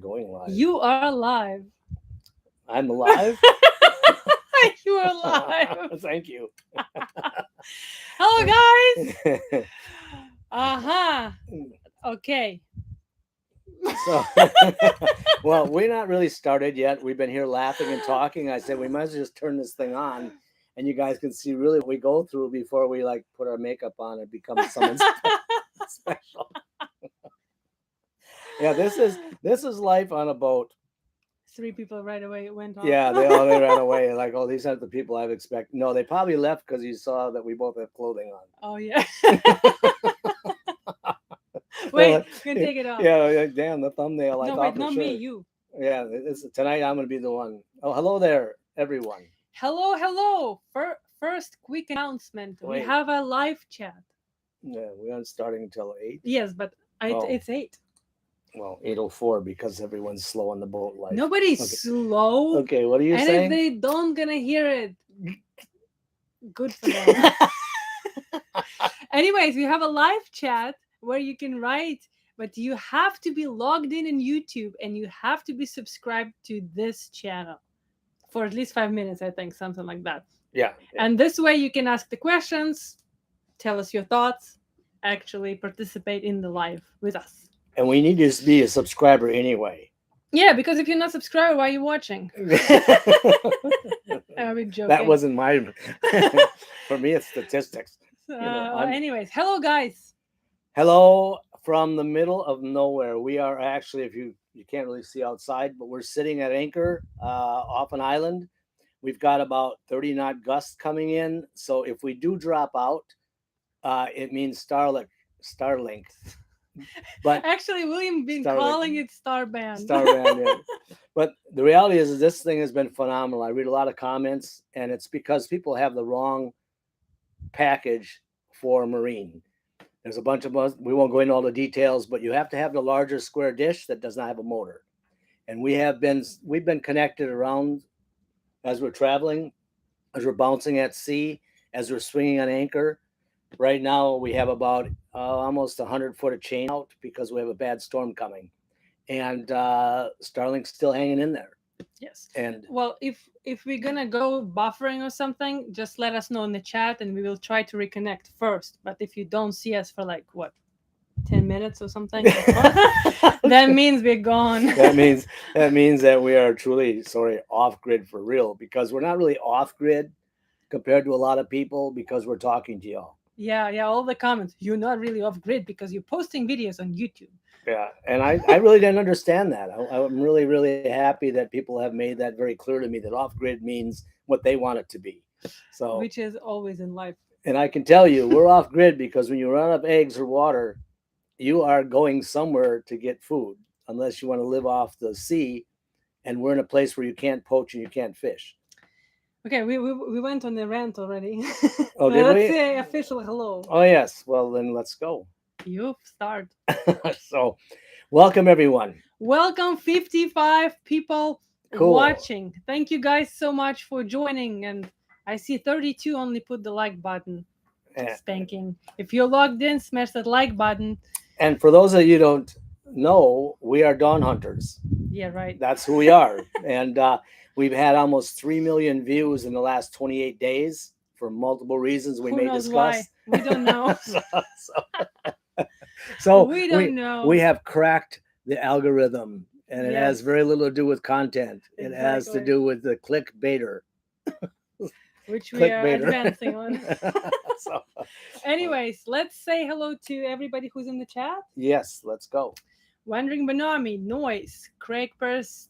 going live. You are live. I'm alive. You are live. Thank you. Hello, guys. Okay. So, well, we're not really started yet. We've been here laughing and talking. I said we might as well just turn this thing on, and you guys can see really what we go through before we like put our makeup on and become someone special. Yeah, this is life on a boat. 3 people right away went off. Yeah, they ran away. Like, oh, these aren't the people I've expected. No, they probably left because you saw that we both have clothing on. Oh yeah. Wait, I'm gonna take it off. Yeah, damn the thumbnail. No, wait, not me, you. Yeah, tonight I'm gonna be the one. Oh, hello there, everyone. Hello. First quick announcement. Wait. We have a live chat. Yeah, we aren't starting until 8. Yes, but it's 8. Well, 8:04 because everyone's slow on the boat life. Nobody's slow. Okay, what are you and saying? And if they don't gonna hear it, good for them. Anyways, we have a live chat where you can write, but you have to be logged in YouTube and you have to be subscribed to this channel for at least 5 minutes, I think, something like that. Yeah. And this way you can ask the questions, tell us your thoughts, actually participate in the live with us. And we need to be a subscriber anyway. Yeah, because if you're not subscribed, why are you watching? Are we joking? That wasn't my. For me, it's statistics. Anyways, hello guys. Hello from the middle of nowhere. We are actually, if you can't really see outside, but we're sitting at anchor off an island. We've got about 30 knot gusts coming in. So if we do drop out, it means Starlink. But actually, William been calling it Starband. Yeah. But the reality is this thing has been phenomenal. I read a lot of comments, and it's because people have the wrong package for marine. There's a bunch of us. We won't go into all the details, but you have to have the larger square dish that does not have a motor. And we've been connected around as we're traveling, as we're bouncing at sea, as we're swinging on anchor. Right now, we have about almost 100 foot of chain out because we have a bad storm coming, and Starlink's still hanging in there. Yes. And well, if we're gonna go buffering or something, just let us know in the chat, and we will try to reconnect first. But if you don't see us for 10 minutes or something, that means we're gone. that means that we are truly off grid for real, because we're not really off grid compared to a lot of people because we're talking to y'all. Yeah, all the comments. You're not really off grid because you're posting videos on YouTube. Yeah, and I really didn't understand that. I'm really, really happy that people have made that very clear to me, that off grid means what they want it to be. So, which is always in life. And I can tell you, we're off grid because when you run out of eggs or water, you are going somewhere to get food, unless you want to live off the sea, and we're in a place where you can't poach and you can't fish. Okay, we went on the rant already. Oh, did let's say official hello. Oh, yes. Well, then let's go. You start. So, welcome everyone. Welcome 55 people watching. Thank you guys so much for joining. And I see 32 only put the like button. Spanking. If you're logged in, smash that like button. And for those of you who don't know, we are dawn hunters. Yeah, right. That's who we are. And we've had almost 3 million views in the last 28 days for multiple reasons we may discuss. Why? We don't know. So we don't know. We have cracked the algorithm, and it has very little to do with content. Exactly. It has to do with the clickbaiter. Which we are advancing on. Anyways, let's say hello to everybody who's in the chat. Yes, let's go. Wandering Banami, Noise, Craig Perth.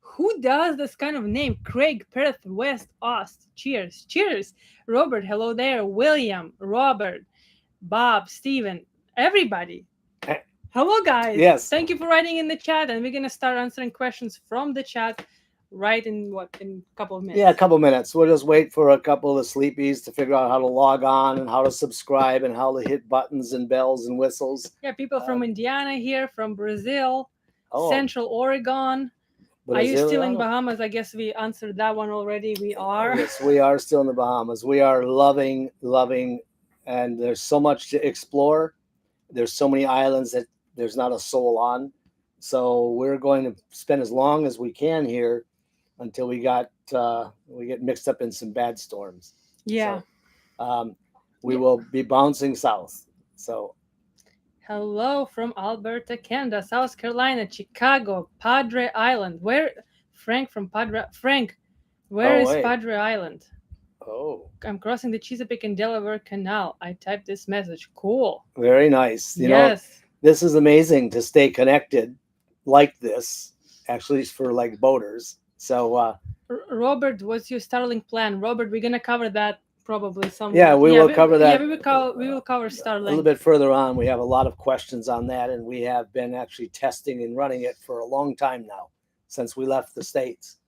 Who does this kind of name? Craig Perth West Ost. Cheers. Robert, hello there. William, Robert, Bob, Steven, everybody. Hello, guys. Yes. Thank you for writing in the chat, and we're gonna start answering questions from the chat. Right in a couple of minutes? Yeah, a couple of minutes. We'll just wait for a couple of sleepies to figure out how to log on and how to subscribe and how to hit buttons and bells and whistles. Yeah, people from Indiana here, from Brazil, Central Oregon. Are you still in Bahamas? I guess we answered that one already. We are. Yes, we are still in the Bahamas. We are loving, and there's so much to explore. There's so many islands that there's not a soul on. So we're going to spend as long as we can here until we get mixed up in some bad storms. Yeah. So we Yeah. will be bouncing south. So Hello from Alberta, Canada, South Carolina, Chicago, Padre Island. Where Frank from Padre Frank, where oh is wait, Padre Island? oh I'm crossing the Chesapeake and Delaware Canal. I typed this message. Cool. very nice. You know, Yes. this is amazing to stay connected like this. Actually, it's for like boaters. So Robert, what's your Starlink plan? Robert, we're gonna cover that probably some. yeah, we will cover that. Yeah, we will cover A Starlink. little bit further on. We have a lot of questions on that, and we have been actually testing and running it for a long time now, since we left the States.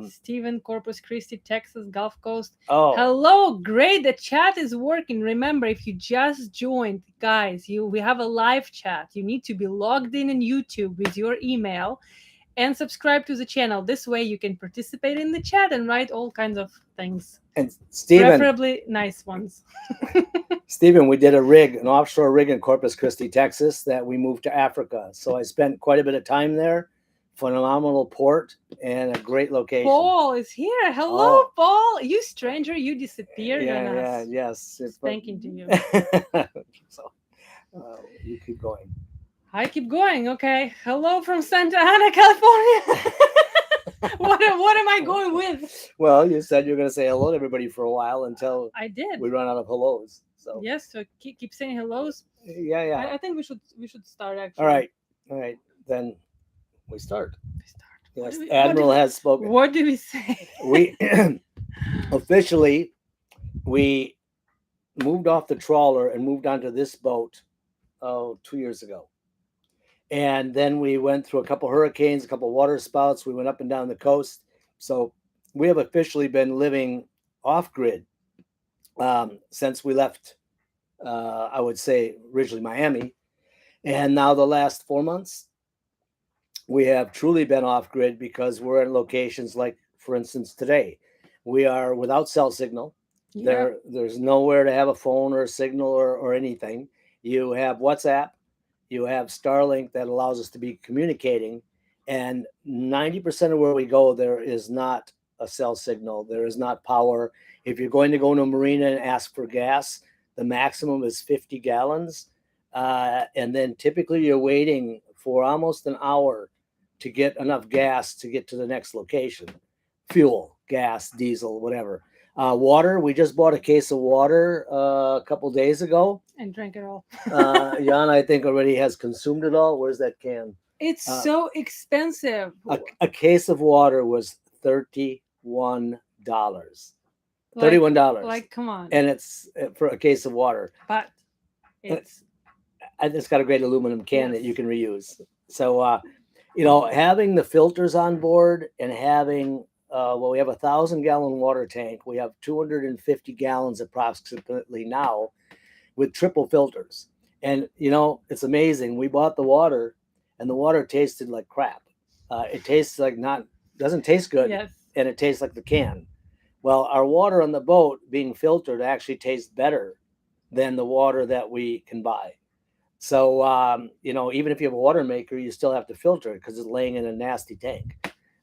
Stephen, Corpus Christi, Texas, Gulf Coast. Oh, Hello, great. The chat is working. Remember, if you just joined, guys, we have a live chat. You need to be logged in YouTube with your email and subscribe to the channel. This way you can participate in the chat and write all kinds of things. and Stephen, Preferably nice ones. Stephen, we did an offshore rig in Corpus Christi, Texas, that we moved to Africa. So I spent quite a bit of time there. Phenomenal port and a great location. Paul is here. Hello, Oh. Paul. You stranger, you disappeared on us. Yes. Thanking to you. So you keep going. I keep going. Okay. Hello from Santa Ana, California. what am I going with? Well, you said you're going to say hello to everybody for a while until I did. we run out of hellos. So Yes, so keep saying hellos. yeah. I think we should start actually. All right. Then we start. Yes, What Admiral has spoken. What do we say? We officially we moved off the trawler and moved onto this boat 2 years ago. And then we went through a couple hurricanes, a couple water spouts. We went up and down the coast. So we have officially been living off grid since we left, I would say, originally Miami. And now the last 4 months, we have truly been off grid because we're in locations like, for instance, today. We are without cell signal. Yeah. There's nowhere to have a phone or a signal or anything. You have WhatsApp. You have Starlink that allows us to be communicating. And 90% of where we go, there is not a cell signal. There is not power. If you're going to go to a marina and ask for gas, the maximum is 50 gallons. And then typically you're waiting for almost an hour to get enough gas to get to the next location. Fuel, gas, diesel, whatever. Water, we just bought a case of water a couple days ago. And drank it all. Jan, I think, already has consumed it all. Where's that can? It's so expensive. A case of water was $31. $31. Like, come on. And it's for a case of water. But it's got a great aluminum can that you can reuse. So, having the filters on board and having, we have 1,000-gallon water tank. We have 250 gallons approximately now with triple filters. And, it's amazing. We bought the water and the water tasted like crap. It tastes like doesn't taste good. Yes. And it tastes like the can. Well, our water on the boat being filtered actually tastes better than the water that we can buy. So, even if you have a water maker, you still have to filter it because it's laying in a nasty tank.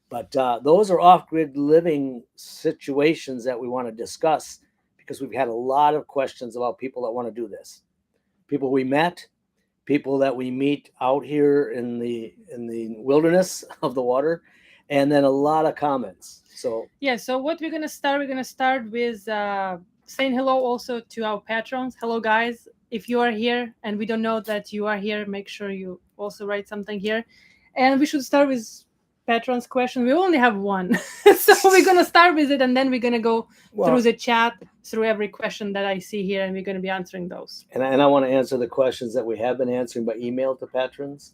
But those are off-grid living situations that we want to discuss because we've had a lot of questions about people that want to do this. People we met, people that we meet out here in the wilderness of the water, and then a lot of comments. So what we're gonna start with saying hello also to our patrons. Hello, guys. If you are here and we don't know that you are here, make sure you also write something here. And we should start with patrons' question. We only have one, so we're gonna start with it, and then we're gonna go through the chat, through every question that I see here, and we're gonna be answering those. And I want to answer the questions that we have been answering by email to patrons,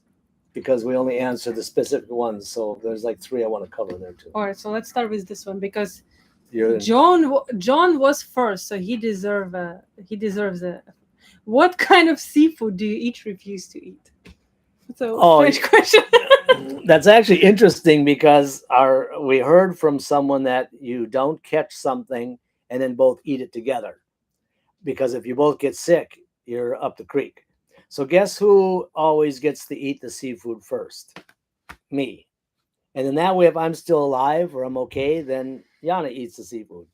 because we only answer the specific ones. So there's like 3 I want to cover there too. All right, so let's start with this one because John was first, so he deserves a. What kind of seafood do you each refuse to eat? So French question. That's actually interesting because we heard from someone that you don't catch something and then both eat it together, because if you both get sick, you're up the creek. So guess who always gets to eat the seafood first? Me. And then that way, if I'm still alive or I'm okay, then Yana eats the seafood.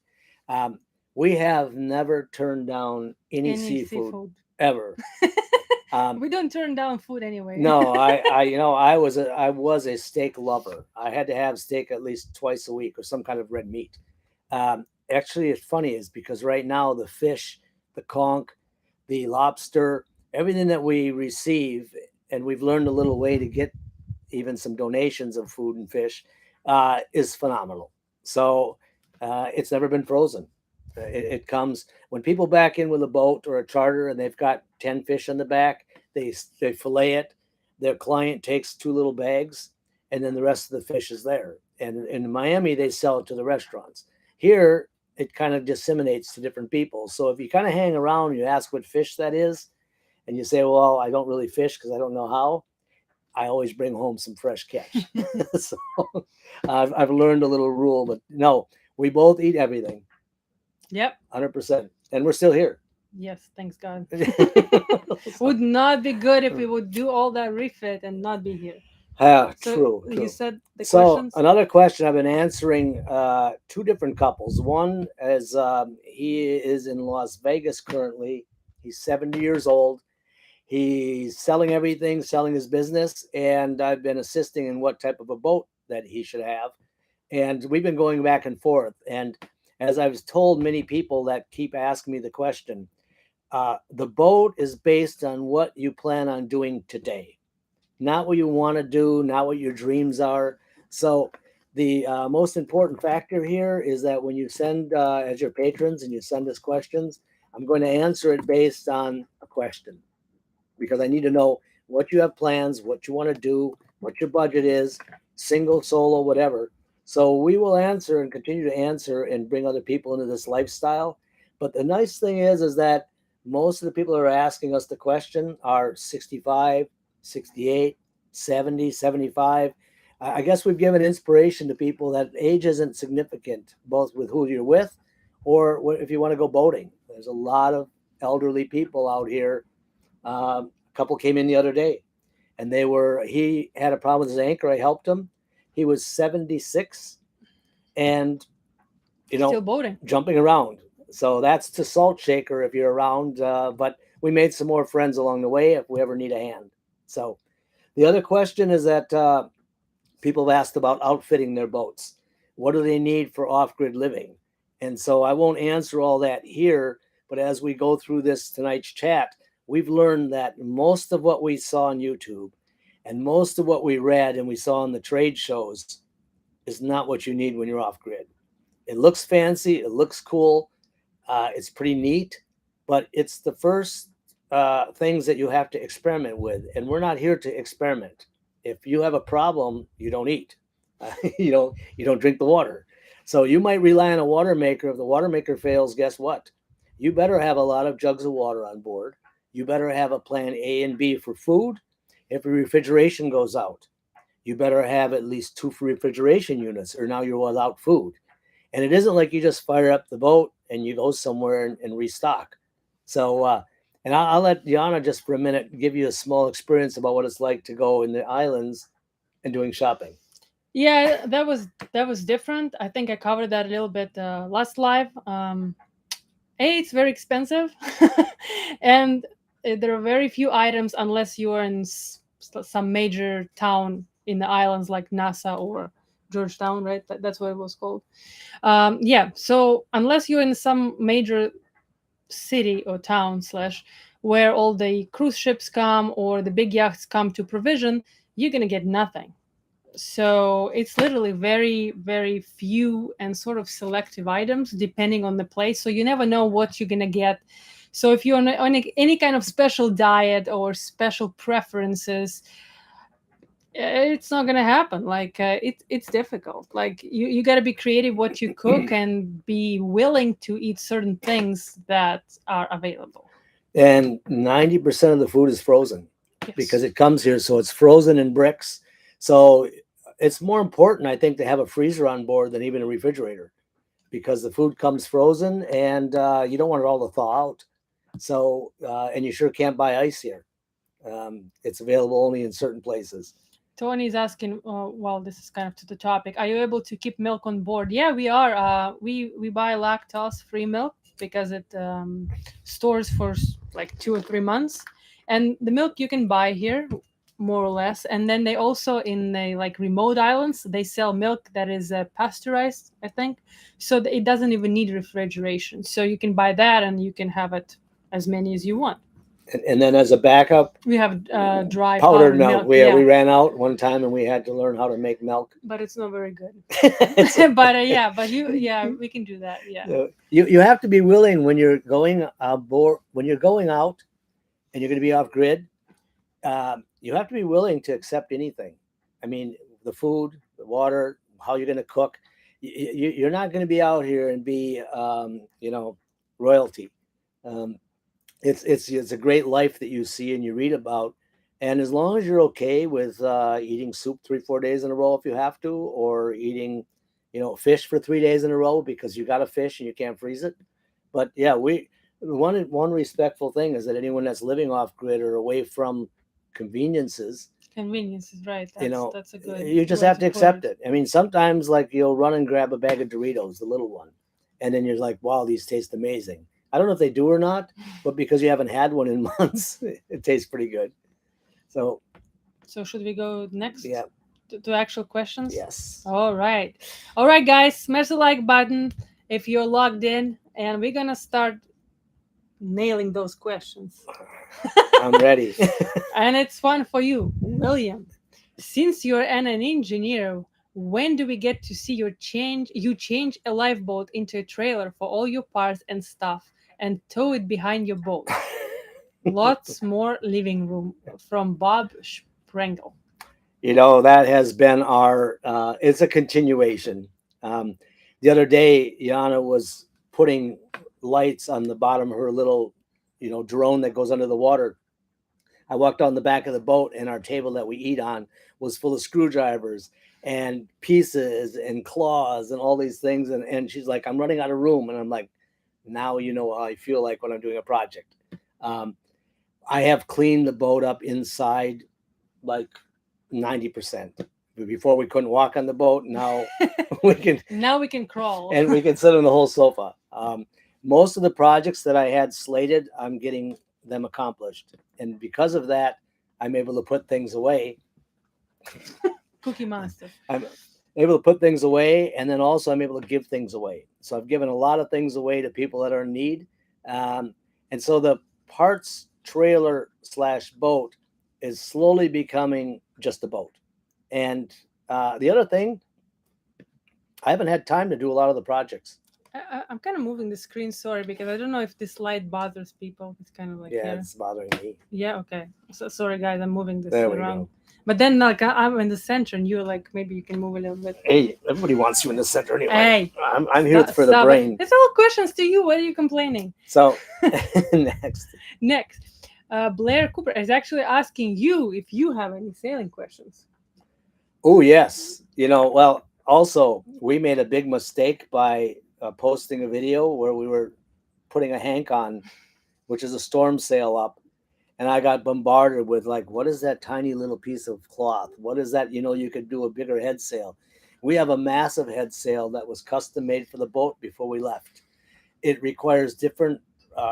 Um, we have never turned down any Any seafood seafood. ever. Um, We don't turn down food anyway. no, I was a steak lover. I had to have steak at least twice a week or some kind of red meat. Actually, it's funny is because right now the fish, the conch, the lobster, everything that we receive, and we've learned a little way to get even some donations of food and fish, is phenomenal. So it's never been frozen. It comes when people back in with a boat or a charter and they've got 10 fish in the back, they fillet it. Their client takes two little bags, and then the rest of the fish is there. And in Miami, they sell it to the restaurants. Here, it kind of disseminates to different people. So if you kind of hang around, you ask what fish that is, and you say, "Well, I don't really fish because I don't know how." I always bring home some fresh catch. So I've learned a little rule, but no, we both eat everything, Yep. 100%, and we're still here. Yes, thanks God. So, Would not be good if we would do all that refit and not be here. So true, you true. said the So questions. another question I've been answering two different couples. One is he is in Las Vegas currently. He's 70 years old. He's selling everything, selling his business, and I've been assisting in what type of a boat that he should have. And we've been going back and forth. And as I've told many people that keep asking me the question, the boat is based on what you plan on doing today, not what you want to do, not what your dreams are. So the most important factor here is that when you send as your patrons and you send us questions, I'm going to answer it based on a question because I need to know what you have plans, what you want to do, what your budget is, single, solo, whatever. So we will answer and continue to answer and bring other people into this lifestyle. But the nice thing is that most of the people that are asking us the question are 65, 68, 70, 75. I guess we've given inspiration to people that age isn't significant, both with who you're with or if you want to go boating. There's a lot of elderly people out here. A couple came in the other day, and he had a problem with his anchor. I helped him. He was 76, and Still boating. jumping around. So that's to salt shaker if you're around. But we made some more friends along the way if we ever need a hand. So the other question is that people have asked about outfitting their boats. What do they need for off-grid living? And so I won't answer all that here, but as we go through this tonight's chat, we've learned that most of what we saw on YouTube and most of what we read and we saw in the trade shows is not what you need when you're off-grid. It looks fancy, it looks cool, it's pretty neat, but it's the first things that you have to experiment with, and we're not here to experiment. If you have a problem, you don't eat. You don't drink the water. So you might rely on a water maker. If the water maker fails, guess what? You better have a lot of jugs of water on board. You better have a plan A and B for food. If the refrigeration goes out, you better have at least two refrigeration units, or now you're without food. And it isn't like you just fire up the boat and you go somewhere and restock. So, and I'll let Diana just for a minute give you a small experience about what it's like to go in the islands and doing shopping. Yeah, that was different. I think I covered that a little bit last live. It's very expensive, and there are very few items unless you are in some major town in the islands like Nassau or Georgetown, right? That's what it was called. Yeah, so unless you're in some major city or town slash where all the cruise ships come or the big yachts come to provision, you're gonna get nothing. So it's literally very, very few and sort of selective items depending on the place. So you never know what you're gonna get. So if you're on any kind of special diet or special preferences, it's not gonna happen. Like it's difficult. Like you got to be creative what you cook and be willing to eat certain things that are available. And 90% of the food is frozen Yes. because it comes here. So it's frozen in bricks. So it's more important, I think, to have a freezer on board than even a refrigerator because the food comes frozen and you don't want it all to thaw out. So, and you sure can't buy ice here. It's available only in certain places. Tony's asking, well, this is kind of to the topic. Are you able to keep milk on board? Yeah, we are. We buy lactose-free milk because it stores for like 2 or 3 months, and the milk you can buy here, more or less. And then they also in the like remote islands they sell milk that is pasteurized, I think, so it doesn't even need refrigeration. So you can buy that and you can have it as many as you want. And then as a backup, We have dry powdered powdered milk. milk. We ran out one time and we had to learn how to make milk. But it's not very good. It's- But yeah, but we can do that. Yeah. you have to be willing when you're going aboard, when you're going out and you're going to be off grid. You have to be willing to accept anything. I mean, the food, the water, how you're going to cook. You're not going to be out here and be, royalty. Um, it's a great life that you see and you read about, and as long as you're okay with eating soup 3-4 days in a row if you have to, or eating, fish for 3 days in a row because you got a fish and you can't freeze it. But yeah, one respectful thing is that anyone that's living off grid or away from conveniences, Convenience is right. That's a good. you just way have to put accept it. I mean, sometimes like you'll run and grab a bag of Doritos, the little one, and then you're like, wow, these taste amazing. I don't know if they do or not, but because you haven't had one in months, it tastes pretty good. So So should we go next? yeah, To actual questions? yes. All right. All right, guys, smash the like button if you're logged in, and we're gonna start nailing those questions. I'm ready. And it's fun for you, William. Since you're an engineer, when do we get to see you change a lifeboat into a trailer for all your parts and stuff and tow it behind your boat? Lots more living room from Bob Sprengel. That has been our. It's a continuation. Um, the other day, Yana was putting lights on the bottom of her little, drone that goes under the water. I walked on the back of the boat, and our table that we eat on was full of screwdrivers and pieces and claws and all these things. And she's like, I'm running out of room. And I'm like, now you know how I feel like when I'm doing a project. Um, I have cleaned the boat up inside like 90%. Before we couldn't walk on the boat. Now we can. Now we can crawl. And we can sit on the whole sofa. Most of the projects that I had slated, I'm getting them accomplished, and because of that, I'm able to put things away. Cookie Monster. I'm able to put things away, and then also I'm able to give things away. So I've given a lot of things away to people that are in need, and so the parts trailer / boat is slowly becoming just a boat. And the other thing, I haven't had time to do a lot of the projects. I'm kind of moving the screen, sorry, because I don't know if this light bothers people. It's kind of like Yeah, here. it's bothering me. Yeah, okay. So sorry, guys, I'm moving this There we around. go. But then, like, I'm in the center, and you're like, maybe you can move a little bit. Hey, everybody wants you in the center anyway. Hey, I'm here for the stop it. brain. It's all questions to you. What are you complaining? So next. Next, Blair Cooper is actually asking you if you have any sailing questions. Oh yes, well, also we made a big mistake by posting a video where we were putting a hank on, which is a storm sail up, and I got bombarded with like, what is that tiny little piece of cloth? What is that? You could do a bigger head sail. We have a massive head sail that was custom made for the boat before we left. It requires different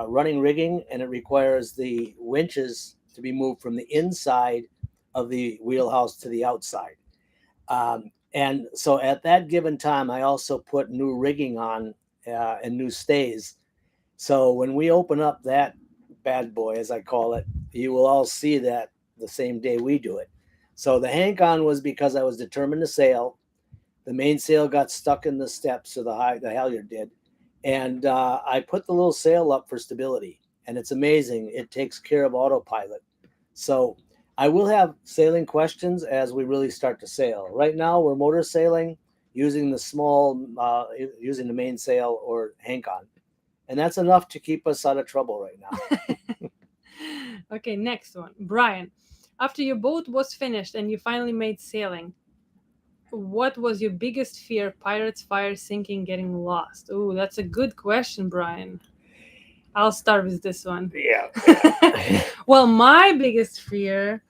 running rigging, and it requires the winches to be moved from the inside of the wheelhouse to the outside. And so at that given time, I also put new rigging on and new stays. So when we open up that bad boy, as I call it, you will all see that the same day we do it. So the hank on was because I was determined to sail. The mainsail got stuck in the steps, or the halyard did. And I put the little sail up for stability. And it's amazing. It takes care of autopilot. So I will have sailing questions as we really start to sail. Right now, we're motor sailing using using the mainsail or hank on. And that's enough to keep us out of trouble right now. Okay, next one. Brian, after your boat was finished and you finally made sailing, what was your biggest fear? Pirates, fire, sinking, getting lost? Oh, that's a good question, Brian. I'll start with this one. Yeah. Well, my biggest fear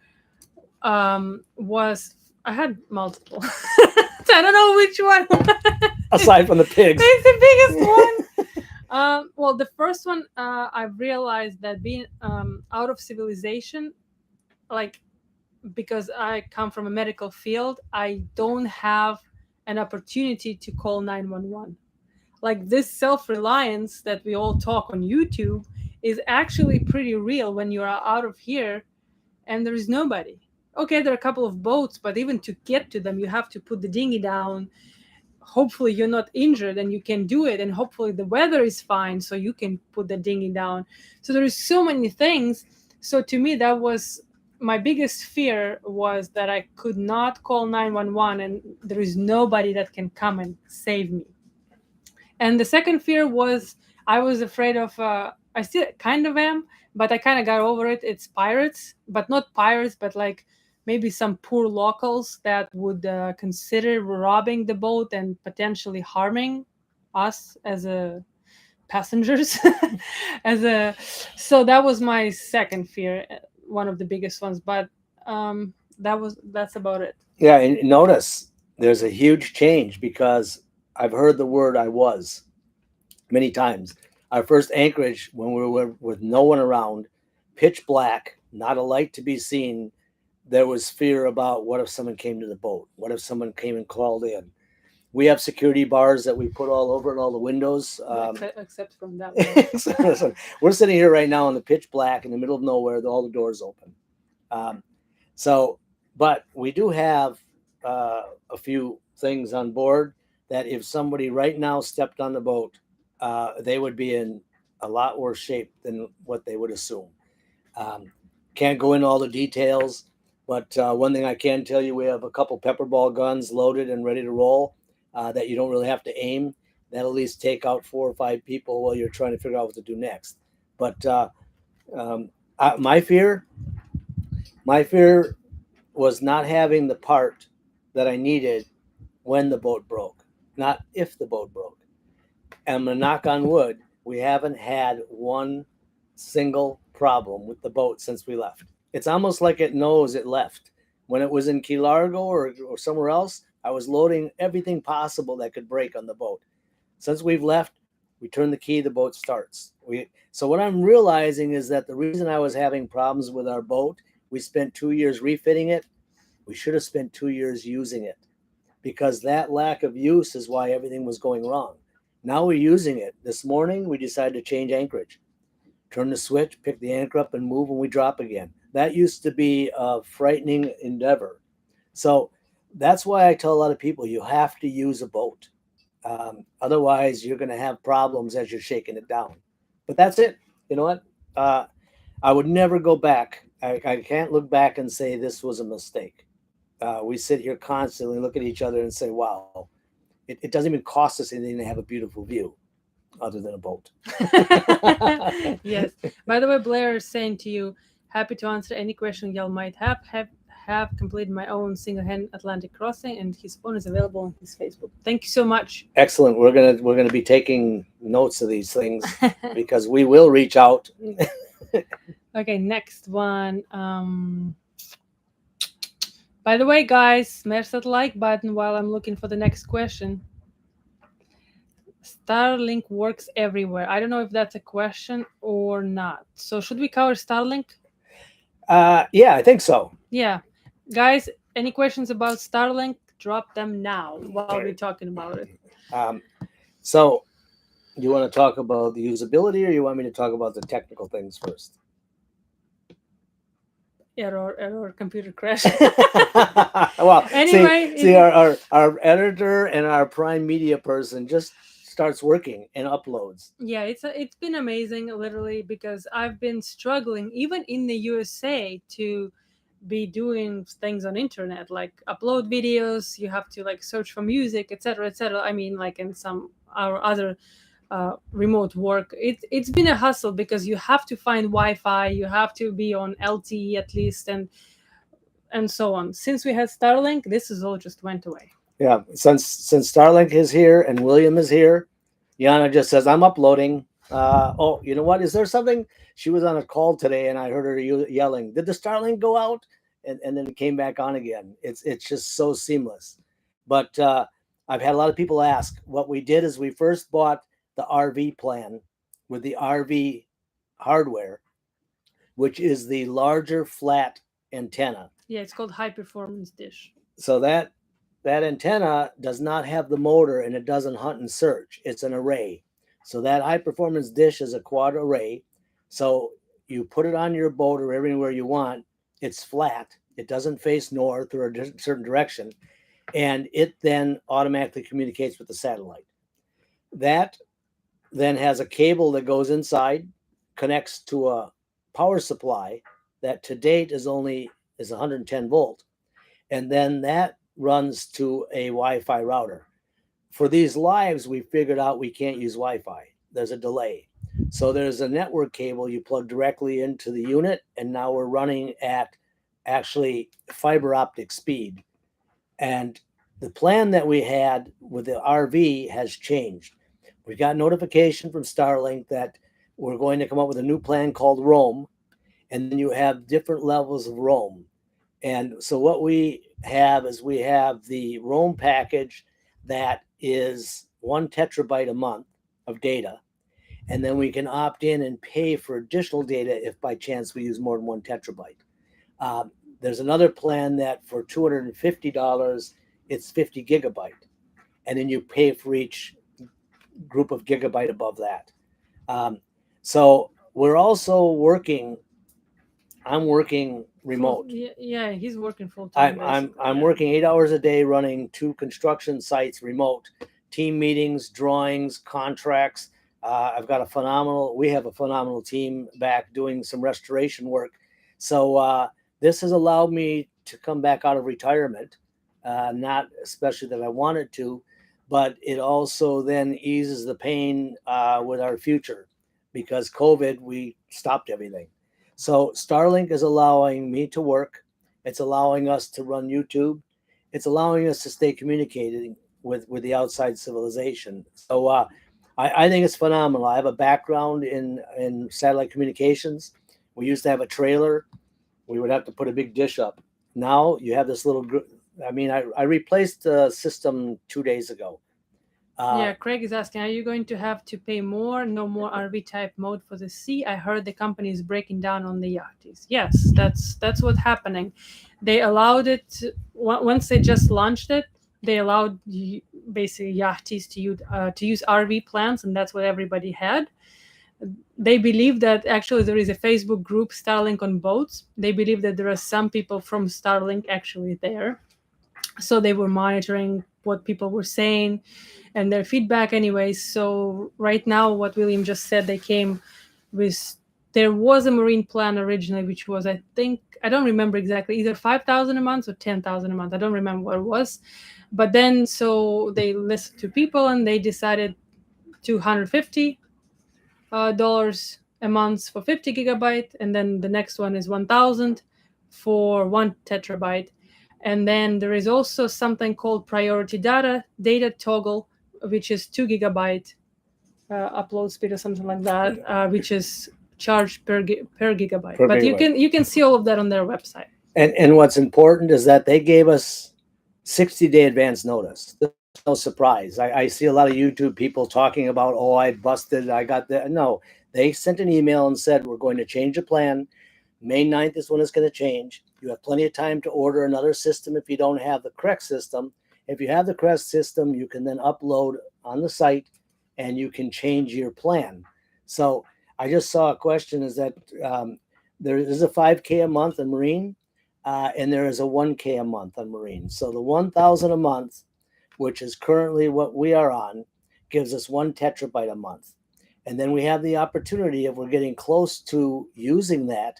was I had multiple. So I don't know which one. Aside from the pigs. It's the biggest one. Well, the first one, I realized that being out of civilization, like because I come from a medical field, I don't have an opportunity to call 911. Like this self-reliance that we all talk on YouTube is actually pretty real when you are out of here and there is nobody. Okay, there are a couple of boats, but even to get to them, you have to put the dinghy down. Hopefully, you're not injured and you can do it, and hopefully, the weather is fine so you can put the dinghy down. So there is so many things. So to me, that was my biggest fear, was that I could not call 911 and there is nobody that can come and save me. And the second fear was I was afraid of, I still kind of am, but I kind of got over it. It's pirates, but not pirates, but like maybe some poor locals that would consider robbing the boat and potentially harming us as a passengers. As a So that was my second fear, one of the biggest ones. But that's about it. Yeah, and notice there's a huge change because I've heard the word "I was" many times. Our first anchorage, when we were with no one around, pitch black, not a light to be seen, there was fear about what if someone came to the boat? What if someone came and crawled in? We have security bars that we put all over in all the windows. Except from that one. So we're sitting here right now in the pitch black in the middle of nowhere, all the doors open. But we do have a few things on board that if somebody right now stepped on the boat, they would be in a lot worse shape than what they would assume. Can't go into all the details, but one thing I can tell you, we have a couple pepper ball guns loaded and ready to roll that you don't really have to aim. That'll at least take out 4 or 5 people while you're trying to figure out what to do next. But my fear was not having the part that I needed when the boat broke, not if the boat broke. And I'm going to knock on wood, we haven't had one single problem with the boat since we left. It's almost like it knows it left. When it was in Key Largo or somewhere else, I was loading everything possible that could break on the boat. Since we've left, we turn the key, the boat starts. So what I'm realizing is that the reason I was having problems with our boat, we spent 2 years refitting it. We should have spent 2 years using it, because that lack of use is why everything was going wrong. Now we're using it. This morning, we decided to change anchorage. Turn the switch, pick the anchor up, and move when we drop again. That used to be a frightening endeavor. So that's why I tell a lot of people, you have to use a boat. Otherwise, you're going to have problems as you're shaking it down. But that's it. You know what? I would never go back. I can't look back and say this was a mistake. We sit here constantly, look at each other and say, wow, it doesn't even cost us anything to have a beautiful view other than a boat. Yes. By the way, Blair is saying to you, happy to answer any question y'all might have completed my own single-hand Atlantic crossing, and his phone is available on his Facebook. Thank you so much. Excellent. We're gonna be taking notes of these things because we will reach out. Okay, next one. By the way, guys, smash that like button while I'm looking for the next question. Starlink works everywhere. I don't know if that's a question or not. So should we cover Starlink? Yeah, I think so. Yeah. Guys, any questions about Starlink? Drop them now while we're talking about it. So you want to talk about the usability, or you want me to talk about the technical things first? Error, computer crash. Well, anyway, see our editor and our prime media person just starts working and uploads. Yeah, it's been amazing, literally, because I've been struggling even in the USA to be doing things on internet, like upload videos. You have to like search for music, etc., etc. I mean, like in some our other remote work, it's been a hustle because you have to find Wi-Fi, you have to be on LTE at least, and so on. Since we had Starlink, this is all just went away. Yeah, since Starlink is here and William is here, Yana just says, I'm uploading. Oh, you know what? Is there something? She was on a call today, and I heard her yelling, "Did the Starlink go out?" And then it came back on again. It's just so seamless. But I've had a lot of people ask. What we did is we first bought the RV plan with the RV hardware, which is the larger flat antenna. Yeah, it's called high performance dish. So that antenna does not have the motor, and it doesn't hunt and search. It's an array. So that high performance dish is a quad array. So you put it on your boat or everywhere you want. It's flat. It doesn't face north or a certain direction, and it then automatically communicates with the satellite. That then has a cable that goes inside, connects to a power supply that to date is 110 volt, and then that runs to a Wi-Fi router. For these lives, we figured out we can't use Wi-Fi. There's a delay. So there's a network cable you plug directly into the unit, and now we're running at actually fiber optic speed. And the plan that we had with the RV has changed. We got notification from Starlink that we're going to come up with a new plan called Roam, and then you have different levels of Roam. And so what we have is we have the Roam package that is 1 terabyte a month of data. And then we can opt in and pay for additional data if by chance we use more than 1 terabyte. There's another plan that for $250, it's 50 gigabyte. And then you pay for each group of gigabyte above that. So we're also working. I'm working remote. Yeah, he's working full time. I'm working 8 hours a day running 2 construction sites remote, team meetings, drawings, contracts. We have a phenomenal team back doing some restoration work. So this has allowed me to come back out of retirement, not especially that I wanted to, but it also then eases the pain with our future, because COVID, we stopped everything. So Starlink is allowing me to work. It's allowing us to run YouTube. It's allowing us to stay communicating with the outside civilization. So I think it's phenomenal. I have a background in satellite communications. We used to have a trailer. We would have to put a big dish up. Now you have this little group. I mean, I replaced the system 2 days ago. Yeah, Craig is asking, are you going to have to pay more? No more RV type mode for the sea? I heard the company is breaking down on the yachties. Yes, that's what's happening. They allowed it once they just launched it. They allowed basically yachties to use RV plans, and that's what everybody had. They believe that actually there is a Facebook group, Starlink on Boats. They believe that there are some people from Starlink actually there. So they were monitoring what people were saying and their feedback anyways. So right now, what William just said, they came with, there was a marine plan originally, which was, I think, I don't remember exactly, either 5,000 a month or 10,000 a month. I don't remember what it was. But then, so they listened to people and they decided $250 a month for 50 gigabyte. And then the next one is 1,000 for 1 terabyte. And then there is also something called priority data toggle, which is 2 gigabyte upload speed or something like that, which is charged per gigabyte. But gigabyte. You can see all of that on their website. And what's important is that they gave us 60-day advance notice. There's no surprise. I see a lot of YouTube people talking about, oh, I busted, I got that. No, they sent an email and said, we're going to change the plan. May 9th is when it's going to change. You have plenty of time to order another system if you don't have the correct system. If you have the correct system, you can then upload on the site and you can change your plan. So I just saw a question is that there is a 5K a month in Marine, and there is a 1K a month on Marine. So the 1,000 a month, which is currently what we are on, gives us 1 terabyte a month. And then we have the opportunity, if we're getting close to using that,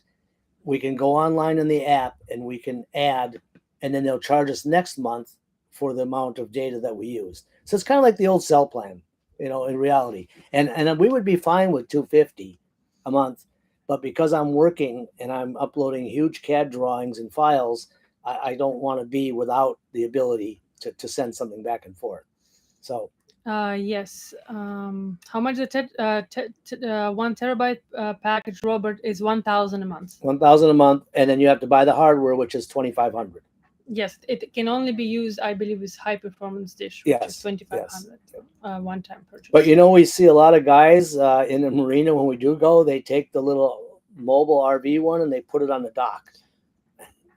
we can go online in the app and we can add, and then they'll charge us next month for the amount of data that we use. So it's kind of like the old cell plan, in reality. And we would be fine with $250 a month, but because I'm working and I'm uploading huge CAD drawings and files, I don't want to be without the ability to send something back and forth. So Yes. How much the 1 terabyte package, Robert, is 1,000 a month. 1,000 a month, and then you have to buy the hardware, which is 2,500. Yes, it can only be used, I believe, with high performance dish, which is Yes, 2,500. One time purchase. But we see a lot of guys in the marina when we do go. They take the little mobile RV one and they put it on the dock.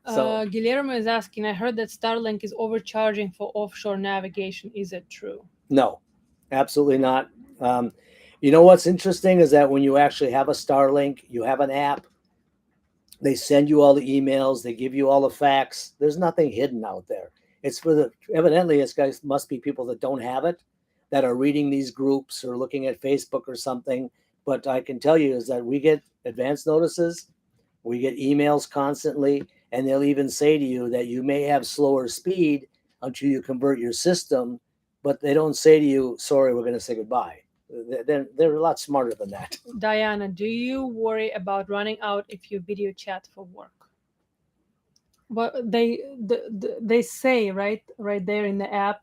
So Guillermo is asking, I heard that Starlink is overcharging for offshore navigation. Is it true? no, absolutely not. What's interesting is that when you actually have a Starlink, you have an app. They send you all the emails. They give you all the facts. There's nothing hidden out there. It's for evidently, it's guys must be people that don't have it, that are reading these groups or looking at Facebook or something. But I can tell you is that we get advance notices, we get emails constantly, and they'll even say to you that you may have slower speed until you convert your system, but they don't say to you, sorry, we're going to say goodbye. They're a lot smarter than that. Diana, do you worry about running out if you video chat for work? Well, they say right there in the app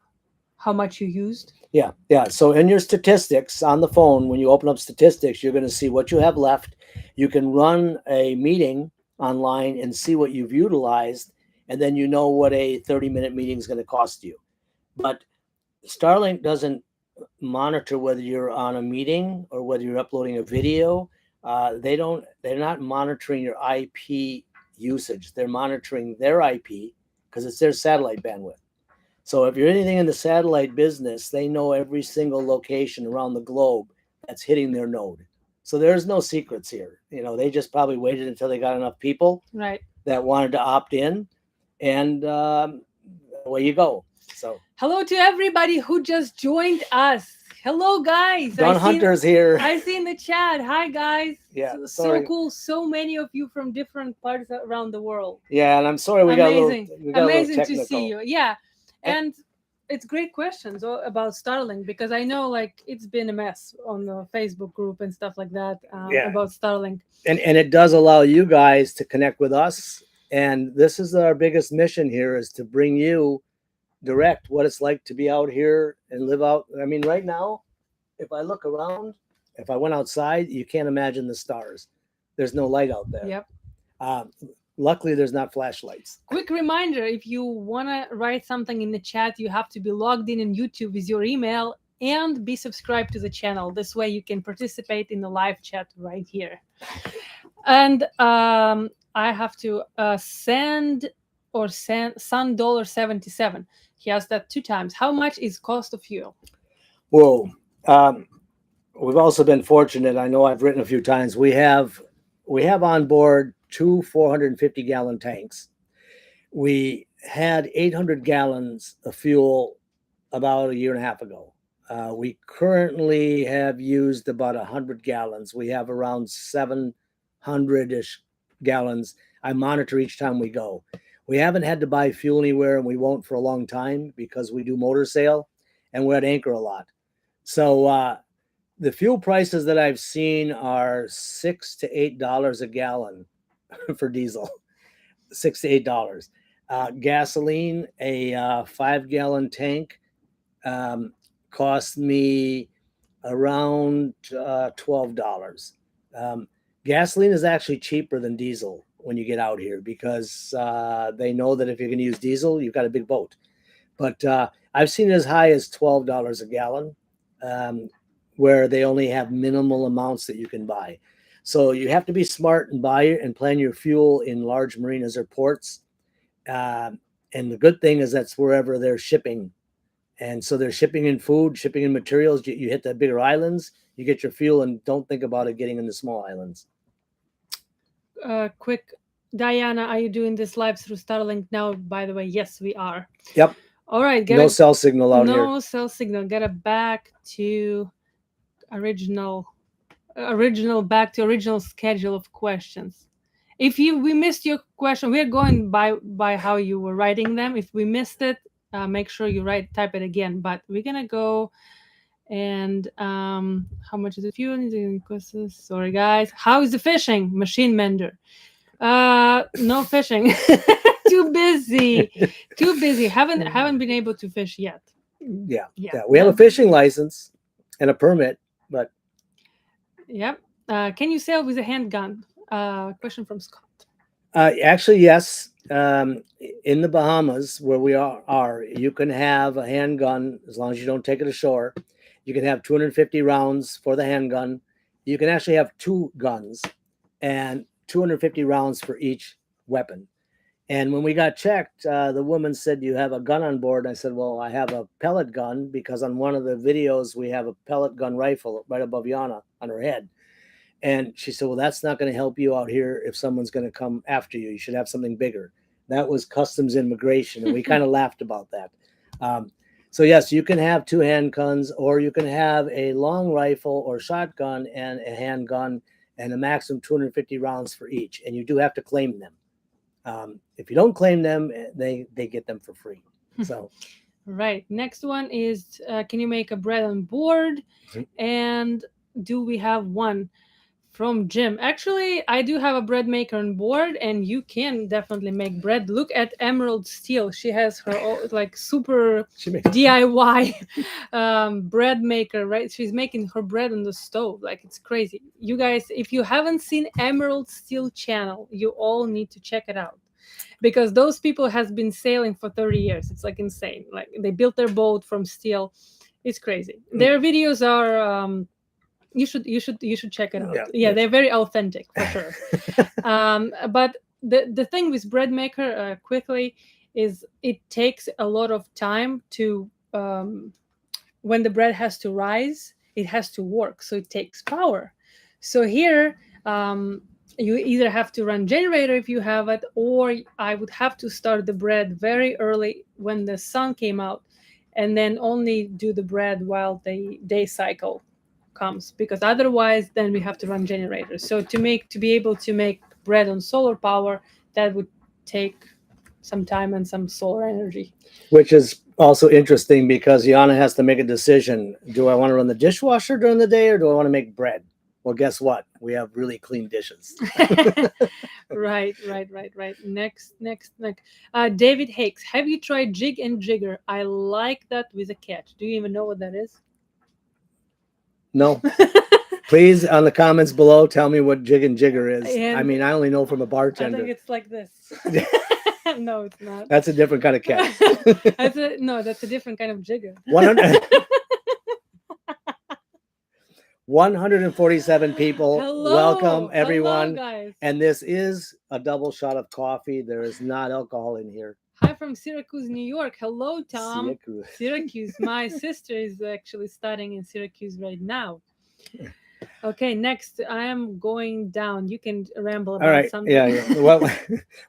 how much you used. Yeah. So in your statistics on the phone, when you open up statistics, you're going to see what you have left. You can run a meeting online and see what you've utilized, and then you know what a 30-minute meeting is going to cost you. But Starlink doesn't monitor whether you're on a meeting or whether you're uploading a video. They're not monitoring your IP usage. They're monitoring their IP because it's their satellite bandwidth. So if you're anything in the satellite business, they know every single location around the globe that's hitting their node. So there's no secrets here. They just probably waited until they got enough people that wanted to opt in, and away you go. So hello to everybody who just joined us. Hello, guys. Don Hunter's here. I see in the chat. Hi, guys. Yeah, so cool. So many of you from different parts around the world. Yeah, and I'm sorry we got a little amazing to see you. Yeah, and it's great questions about Starlink, because I know it's been a mess on the Facebook group and stuff like that about Starlink. And it does allow you guys to connect with us, and this is our biggest mission here, is to bring you direct what it's like to be out here and live out. I mean, right now, if I look around, if I went outside, you can't imagine the stars. There's no light out there. Yep. Luckily, there's not flashlights. Quick reminder, if you want to write something in the chat, you have to be logged in YouTube with your email and be subscribed to the channel. This way you can participate in the live chat right here. And I have to send $77. He asked that 2 times. How much is cost of fuel? Whoa. We've also been fortunate. I know I've written a few times. We have on board 2 450-gallon tanks. We had 800 gallons of fuel about a year and a half ago. We currently have used about 100 gallons. We have around 700-ish gallons. I monitor each time we go. We haven't had to buy fuel anywhere, and we won't for a long time because we do Motorsail and we're at anchor a lot. So the fuel prices that I've seen are $6 to $8 a gallon for diesel. $6 to $8. Gasoline, a 5-gallon tank, cost me around $12. Gasoline is actually cheaper than diesel when you get out here, because they know that if you're going to use diesel, you've got a big boat. But I've seen as high as $12 a gallon, where they only have minimal amounts that you can buy. So you have to be smart and buy and plan your fuel in large marinas or ports. And the good thing is that's wherever they're shipping. And so they're shipping in food, shipping in materials. You hit the bigger islands, you get your fuel, and don't think about it getting in the small islands. Quick, Diana, are you doing this live through Starlink now? By the way, yes, we are. Yep. All right. No cell signal out here. No cell signal. Get it back to original schedule of questions. If we missed your question, we're going by how you were writing them. If we missed it, make sure you type it again. But we're gonna go. And how much is the fuel? Sorry, guys. How is the fishing? Machine Mender. No fishing. Too busy. Haven't been able to fish yet. Yeah, Yeah. yeah. We have a fishing license and a permit, but Yep. Can you sail with a handgun? Question from Scott. actually, yes. In the Bahamas, where we are, you can have a handgun as long as you don't take it ashore. You can have 250 rounds for the handgun. You can actually have two guns and 250 rounds for each weapon. And when we got checked, the woman said, "You have a gun on board." And I said, "Well, I have a pellet gun because on one of the videos we have a pellet gun rifle right above Yana on her head." And she said, "Well, that's not going to help you out here if someone's going to come after you. You should have something bigger." That was customs immigration, and we kind of laughed about that. Um, so yes, you can have two handguns, or you can have a long rifle or shotgun and a handgun, and a maximum 250 rounds for each. And you do have to claim them. If you don't claim them, they get them for free. So Right. Next one is can you make a bread on board? And do we have one? From Jim. Actually, I do have a bread maker on board, and you can definitely make bread. Look at Emerald Steel. She has her like super she makes DIY bread maker, right? She's making her bread on the stove. Like it's crazy. You guys, if you haven't seen Emerald Steel channel, you all need to check it out. Because those people has been sailing for 30 years. It's like insane. Like they built their boat from steel. It's crazy. Their videos are you should check it out. Yeah, they're very authentic for sure. But the thing with bread maker quickly is it takes a lot of time to when the bread has to rise, it has to work, so it takes power. So here you either have to run generator if you have it, or I would have to start the bread very early when the sun came out, and then only do the bread while the day cycle comes, because otherwise then we have to run generators. So to be able to make bread on solar power, that would take some time and some solar energy. which is also interesting because Yana has to make a decision. Do I want to run the dishwasher during the day or do I want to make bread? Well, guess what? We have really clean dishes. Right. Next. David Hakes, have you tried Jig and Jigger? I like that with a catch. Do you even know what that is? No. Please, on the comments below, tell me what Jig and Jigger is. And I mean, I only know from a I bartender. think it's like this. No, it's not. That's a different kind of catch. That's a different kind of jigger. 147 people. Hello. Welcome, everyone. Hello, guys. And this is a double shot of coffee. There is not alcohol in here. Hi from Syracuse, New York. Hello, Tom. Syracuse. My sister is actually studying in Syracuse right now. Okay, next I am going down. You can ramble about something. Yeah. Well,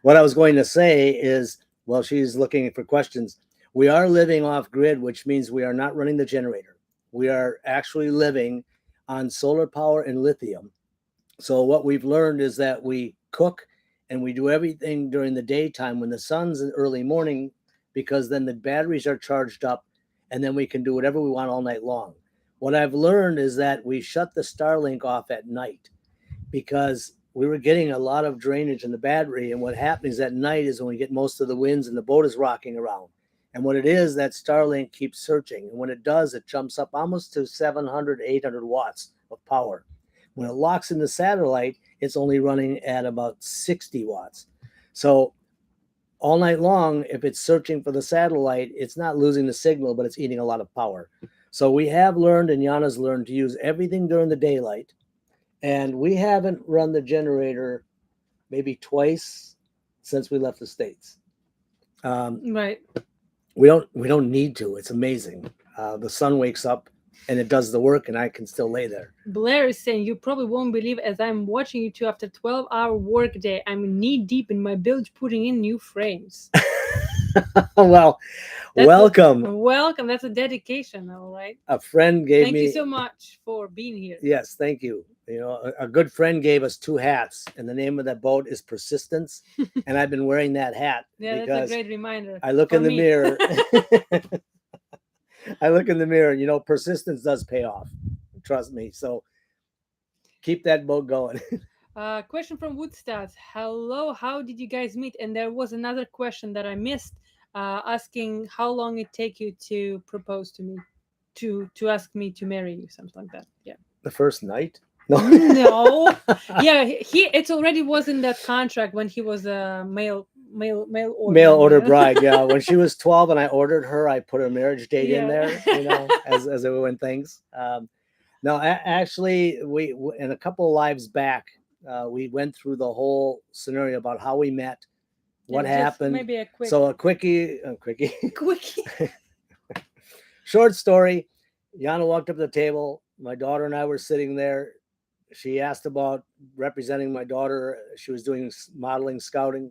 what I was going to say is, well, she's looking for questions. We are living off grid, which means we are not running the generator. We are actually living on solar power and lithium. So what we've learned is that we cook and we do everything during the daytime when the sun's in early morning, because then the batteries are charged up and then we can do whatever we want all night long. What I've learned is that we shut the Starlink off at night because we were getting a lot of drainage in the battery. And what happens at night is when we get most of the winds and the boat is rocking around. And what it is, that Starlink keeps searching. And when it does, it jumps up almost to 700, 800 watts of power. When it locks in the satellite, it's only running at about 60 watts. So all night long, if it's searching for the satellite, it's not losing the signal, but it's eating a lot of power. So we have learned, and Yana's learned, to use everything during the daylight. And we haven't run the generator maybe twice since we left the States. Right. We don't need to. It's amazing. The sun wakes up and it does the work, and I can still lay there. Blair is saying, you probably won't believe as I'm watching you two after 12-hour work day. I'm knee deep in my bilge putting in new frames. Well, welcome. Welcome. That's a dedication, all right. A friend gave me. Thank you so much for being here. Yes, thank you. You know, a good friend gave us two hats, and the name of that boat is Persistence. And I've been wearing that hat. Yeah, that's a great reminder. I look in the mirror. I look in the mirror, and you know, persistence does pay off. Trust me. So keep that boat going. Question from Woodstads. Hello, how did you guys meet? And there was another question that I missed. asking how long it take you to propose to me, to ask me to marry you, something like that. Yeah. The first night? No. No. Yeah, he it already was in that contract when he was a male order. Mail order Yeah. bride. Yeah. When she was 12 and I ordered her, I put her marriage date in Yeah. there, as we went things. No, actually, in a couple of lives back, we went through the whole scenario about how we met, what Yeah, just happened. maybe a quick So a quickie. quickie. Short story. Yana walked up to the table. My daughter and I were sitting there. She asked about representing my daughter. She was doing modeling scouting.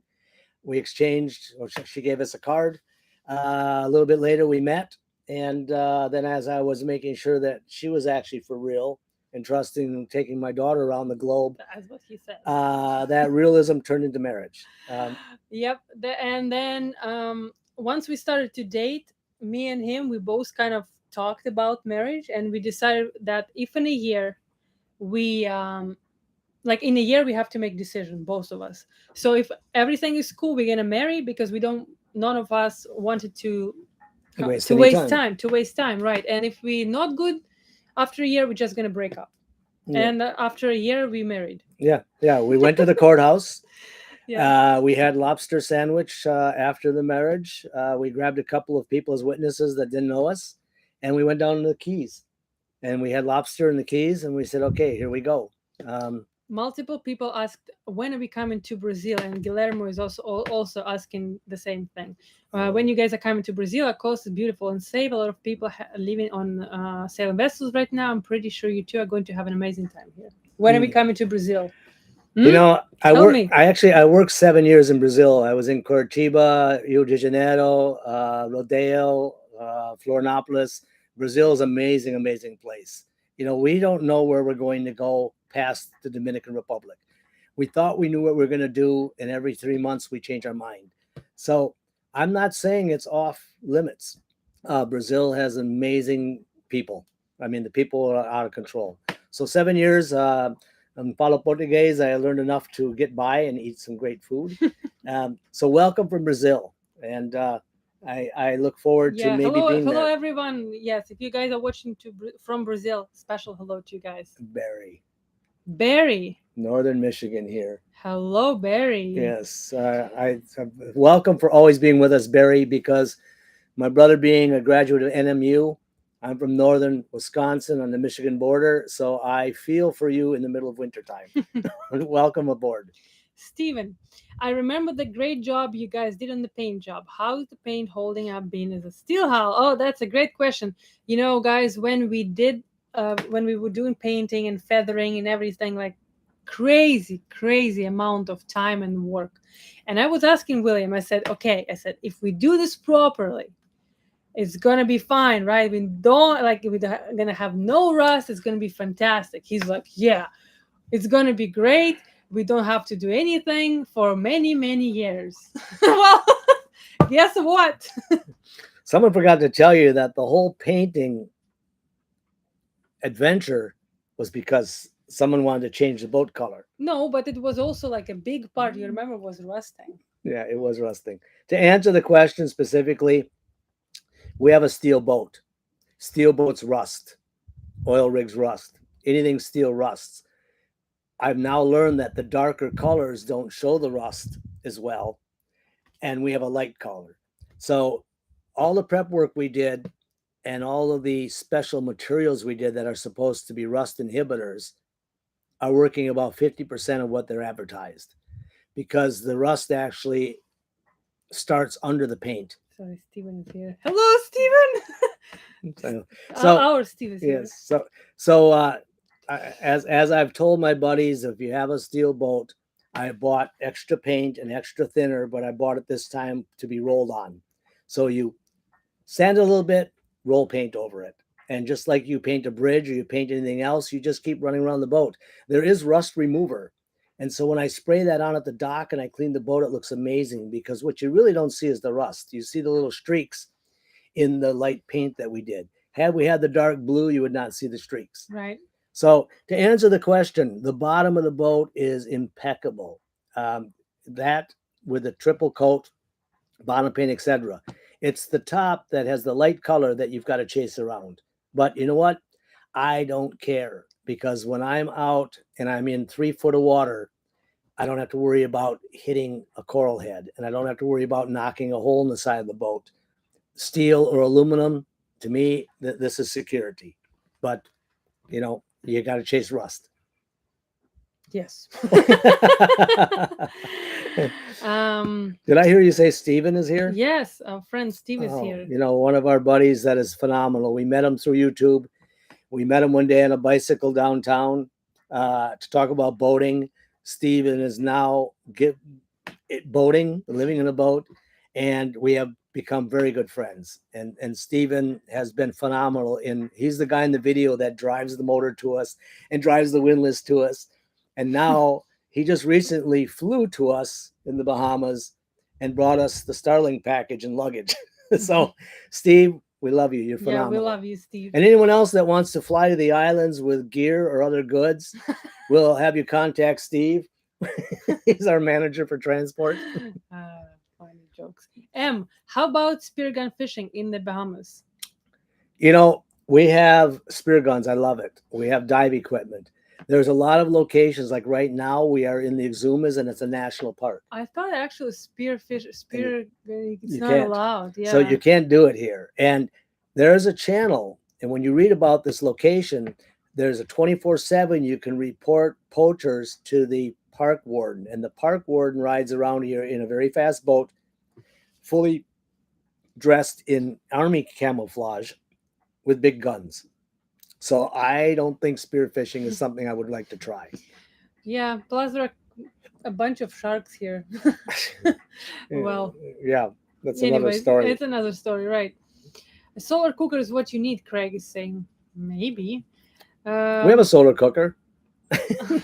We exchanged, or she gave us a card. A little bit later, we met. And then, as I was making sure that she was actually for real and trusting taking my daughter around the globe, That's what he said. that realism turned into marriage. Yep. And then once we started to date, me and him, we both kind of talked about marriage, and we decided that if in a year we like in a year we have to make decision, both of us. So if everything is cool, we're gonna marry, because we don't none of us wanted to Waste to any waste time. time, right? And if we not good after a year, we're just gonna break up. Yeah. And after a year we married. Yeah. We went to the courthouse. Yeah. We had lobster sandwich after the marriage. We grabbed a couple of people as witnesses that didn't know us, and we went down to the Keys, and we had lobster in the Keys, and we said, "Okay, here we go." Multiple people asked when are we coming to Brazil, and Guillermo is also asking the same thing. When you guys are coming to Brazil, of course, it's beautiful and safe. A lot of people living on sailing vessels right now. I'm pretty sure you two are going to have an amazing time here. When are we coming to Brazil? You know, Tell me. I worked 7 years in Brazil. I was in Curitiba, Rio de Janeiro, Rodeo, Florianopolis. Brazil is amazing, amazing place. We don't know where we're going to go past the Dominican Republic. We thought we knew what we were going to do, and every 3 months we change our mind. So I'm not saying it's off limits. Brazil has amazing people. I mean, the people are out of control. So 7 years. Falo Portuguese, I learned enough to get by and eat some great food. So welcome from Brazil. And I look forward to maybe being hello there. everyone. Yes, if you guys are watching from Brazil, special hello to you guys. Barry, Northern Michigan here. Hello, Barry. Yes, I welcome for always being with us, Barry, because my brother being a graduate of NMU, I'm from northern Wisconsin on the Michigan border, so I feel for you in the middle of wintertime. Welcome aboard. Steven, I remember the great job you guys did on the paint job. How is the paint holding up being as a steel hull? Oh, that's a great question. Guys, when we were doing painting and feathering and everything, like crazy amount of time and work. And I was asking William, I said, if we do this properly, it's gonna be fine, right? We're gonna have no rust. It's gonna be fantastic. He's like, yeah, it's gonna be great. We don't have to do anything for many years. Well, guess what? Someone forgot to tell you that the whole painting adventure was because someone wanted to change the boat color. No, but it was also like a big part. You remember, was rusting. Yeah, it was rusting. To answer the question specifically, we have a steel boat. Steel boats rust. Oil rigs rust. Anything steel rusts. I've now learned that the darker colors don't show the rust as well. And we have a light color. So all the prep work we did and all of the special materials we did that are supposed to be rust inhibitors are working about 50% of what they're advertised, because the rust actually starts under the paint. Sorry, Steven is here. Hello, Steven. So our Steve is here. Yes. So as I've told my buddies, if you have a steel boat, I bought extra paint and extra thinner, but I bought it this time to be rolled on. So you sand it a little bit, roll paint over it. And just like you paint a bridge or you paint anything else, you just keep running around the boat. There is rust remover. And so when I spray that on at the dock and I clean the boat, it looks amazing, because what you really don't see is the rust. You see the little streaks in the light paint that we did. Had we had the dark blue, you would not see the streaks. Right. So to answer the question, the bottom of the boat is impeccable. That with a triple coat bottom paint, etc. It's the top that has the light color that you've got to chase around. But you know what? I don't care, because when I'm out and I'm in 3 foot of water, I don't have to worry about hitting a coral head, and I don't have to worry about knocking a hole in the side of the boat. Steel or aluminum, to me, this is security. But you got to chase rust. Yes. Did I hear you say Steven is here? Yes, our friend Steve is here. One of our buddies that is phenomenal. We met him through YouTube. We met him one day on a bicycle downtown to talk about boating. Steven is now boating, living in a boat, and we have become very good friends. And Steven has been phenomenal. He's the guy in the video that drives the motor to us and drives the windlass to us. And now he just recently flew to us in the Bahamas and brought us the Starlink package and luggage. So, Steve, we love you. You're phenomenal. Yeah, we love you, Steve. And anyone else that wants to fly to the islands with gear or other goods, we'll have you contact Steve. He's our manager for transport. Funny jokes. How about spear gun fishing in the Bahamas? We have spear guns. I love it. We have dive equipment. There's a lot of locations. Like right now, we are in the Exumas, and it's a national park. I thought actually it's not can't. allowed. Yeah. So you can't do it here. And there's a channel, and when you read about this location, there's a 24/7. You can report poachers to the park warden, and the park warden rides around here in a very fast boat, fully dressed in army camouflage with big guns. So I don't think spearfishing is something I would like to try. Yeah, plus there are a bunch of sharks here. Well, yeah, that's anyways, another story. It's another story, right? A solar cooker is what you need, Craig is saying. Maybe. We have a solar cooker.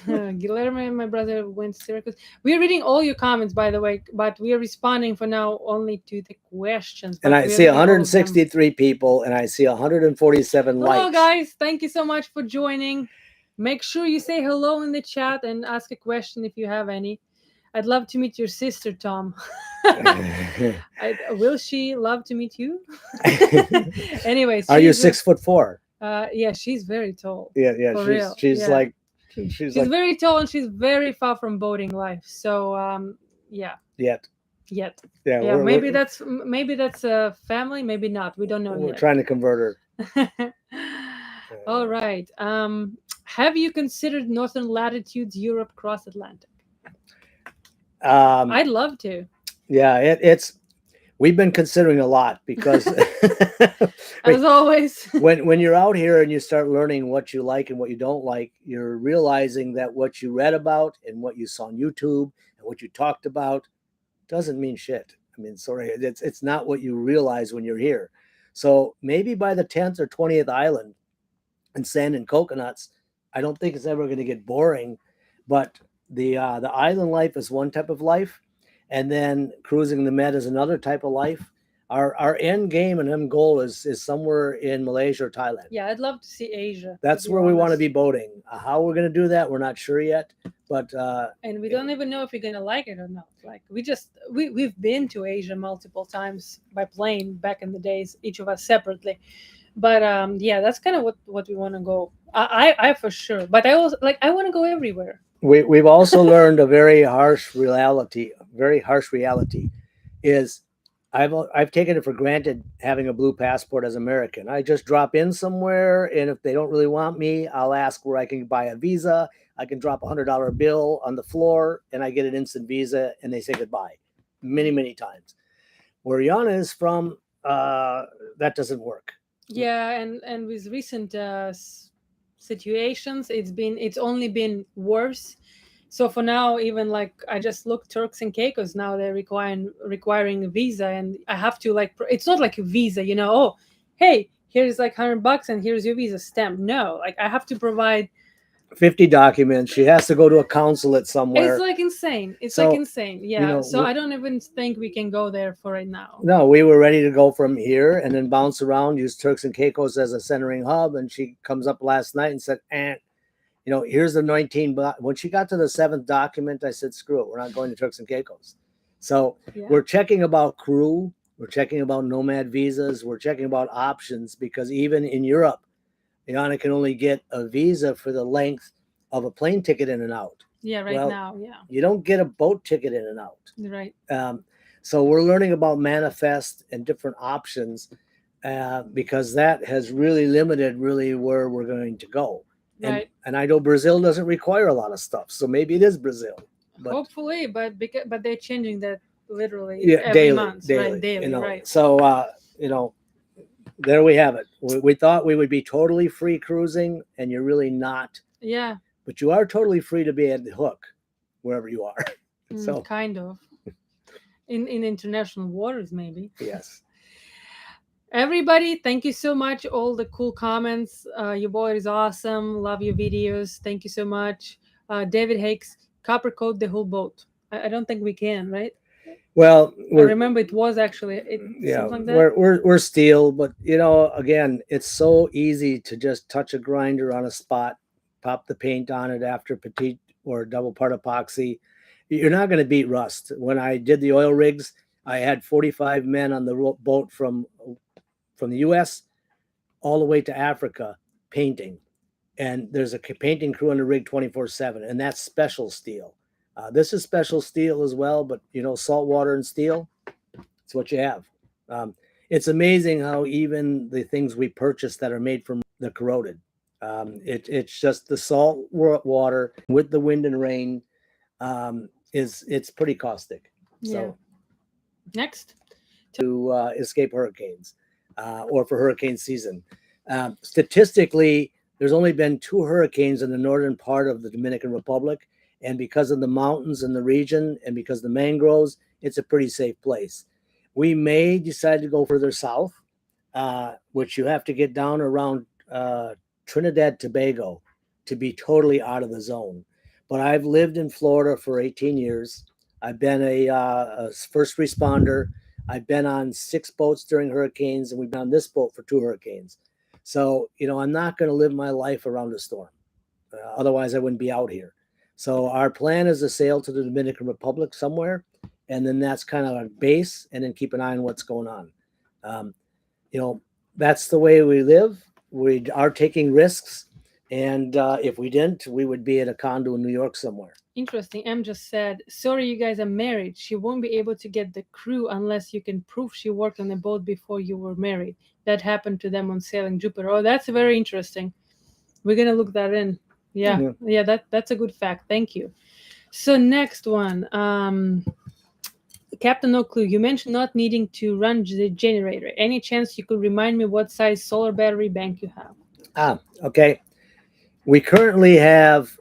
Guillermo, my brother, went to Syracuse. We are reading all your comments, by the way, but we are responding for now only to the questions. And I see 163 people, and I see 147 likes. Hello, guys. Thank you so much for joining. Make sure you say hello in the chat and ask a question if you have any. I'd love to meet your sister, Tom. Will she love to meet you? Anyways, are you 6'4"? Yeah, she's very tall. Yeah, she's like. She's very tall, and she's very far from boating life. So, yeah. Yet. Yeah. Maybe that's a family. Maybe not. We don't know we're yet. Trying to convert her. All right. Have you considered northern latitudes, Europe, cross Atlantic? I'd love to. Yeah, we've been considering a lot because as always, when you're out here and you start learning what you like and what you don't like, you're realizing that what you read about and what you saw on YouTube and what you talked about doesn't mean shit. I mean, sorry, it's not what you realize when you're here. So maybe by the 10th or 20th island and sand and coconuts, I don't think it's ever going to get boring. But the island life is one type of life. And then cruising the Med is another type of life. Our end game and end goal is somewhere in Malaysia or Thailand. Yeah, I'd love to see Asia. That's where we want to be boating. How we're going to do that, we're not sure yet. But and we don't even know if we're going to like it or not. Like we've been to Asia multiple times by plane back in the days, each of us separately. But yeah, that's kind of what we want to go. I for sure. But I also I want to go everywhere. We've also learned a very harsh reality. Is I've taken it for granted having a blue passport as American. I just drop in somewhere, and if they don't really want me, I'll ask where I can buy a visa. I can drop $100 bill on the floor, and I get an instant visa, and they say goodbye many times. Where Yana is from, that doesn't work. Yeah, and with recent situations, it's only been worse. So for now, even I just looked, Turks and Caicos now they're requiring a visa, and I have to it's not like a visa, oh, hey, here's $100 and here's your visa stamp. No, I have to provide 50 documents. She has to go to a consulate somewhere. It's insane. It's insane. Yeah. So I don't even think we can go there for right now. No, we were ready to go from here and then bounce around, use Turks and Caicos as a centering hub. And she comes up last night and said, here's the 19. When she got to the 7th document, I said, screw it. We're not going to Turks and Caicos. So Yeah. we're checking about crew, we're checking about nomad visas, we're checking about options, because even in Europe, Yana can only get a visa for the length of a plane ticket in and out. Yeah, right Well, now, yeah. you don't get a boat ticket in and out. Right. So we're learning about manifest and different options, because that has really limited really where we're going to go. Right. And I know Brazil doesn't require a lot of stuff, so maybe it is Brazil. But Hopefully, but they're changing that literally yeah, every daily, month, daily, right? Daily, you know. right? So you know, there we have it. We thought we would be totally free cruising, and you're really not. Yeah. But you are totally free to be at the hook wherever you are. So Kind of in international waters, maybe. yes. Everybody, thank you so much. All the cool comments. Your boy is awesome. Love your videos. Thank you so much. David Hakes, copper coat the whole boat. I don't think we can, right? Well, I remember it was actually yeah, something like that. we're steel, but you know, again, it's so easy to just touch a grinder on a spot, pop the paint on it after petite or double part epoxy. You're not going to beat rust. When I did the oil rigs, I had 45 men on the boat from the U.S. all the way to Africa painting, and there's a painting crew on the rig 24/7, and that's special steel. This is special steel as well, but you know, salt water and steel, it's what you have. It's amazing how even the things we purchase that are made from the corroded. It's just the salt water with the wind and rain, it's pretty caustic. Yeah. So Next. to escape hurricanes, or for hurricane season. Statistically, there's only been 2 hurricanes in the northern part of the Dominican Republic, and because of the mountains in the region and because of the mangroves, it's a pretty safe place. We may decide to go further south, which you have to get down around Trinidad Tobago to be totally out of the zone. But I've lived in Florida for 18 years. I've been a first responder. I've been on 6 boats during hurricanes, and we've been on this boat for 2 hurricanes. So, you know, I'm not going to live my life around a storm. Otherwise, I wouldn't be out here. So our plan is to sail to the Dominican Republic somewhere, and then that's kind of our base, and then keep an eye on what's going on. You know, that's the way we live. We are taking risks, and if we didn't, we would be at a condo in New York somewhere. Interesting. Em just said, sorry, you guys are married. She won't be able to get the crew unless you can prove she worked on a boat before you were married. That happened to them on Sailing Jupiter. Oh, that's very interesting. We're going to look that in. Yeah. That's a good fact. Thank you. So next one. Captain No Clue, you mentioned not needing to run the generator. Any chance you could remind me what size solar battery bank you have? Okay. We currently have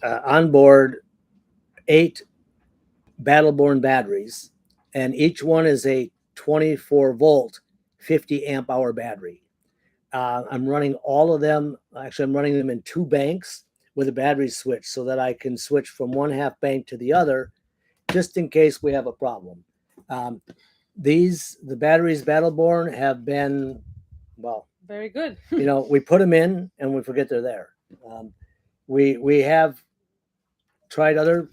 on board 8 Battleborn batteries, and each one is a 24 volt, 50 amp hour battery. I'm running all of them. Actually, I'm running them in 2 banks with a battery switch so that I can switch from one half bank to the other, just in case we have a problem. The batteries Battleborn have been, well, very good. You know, we put them in and we forget they're there. We have tried other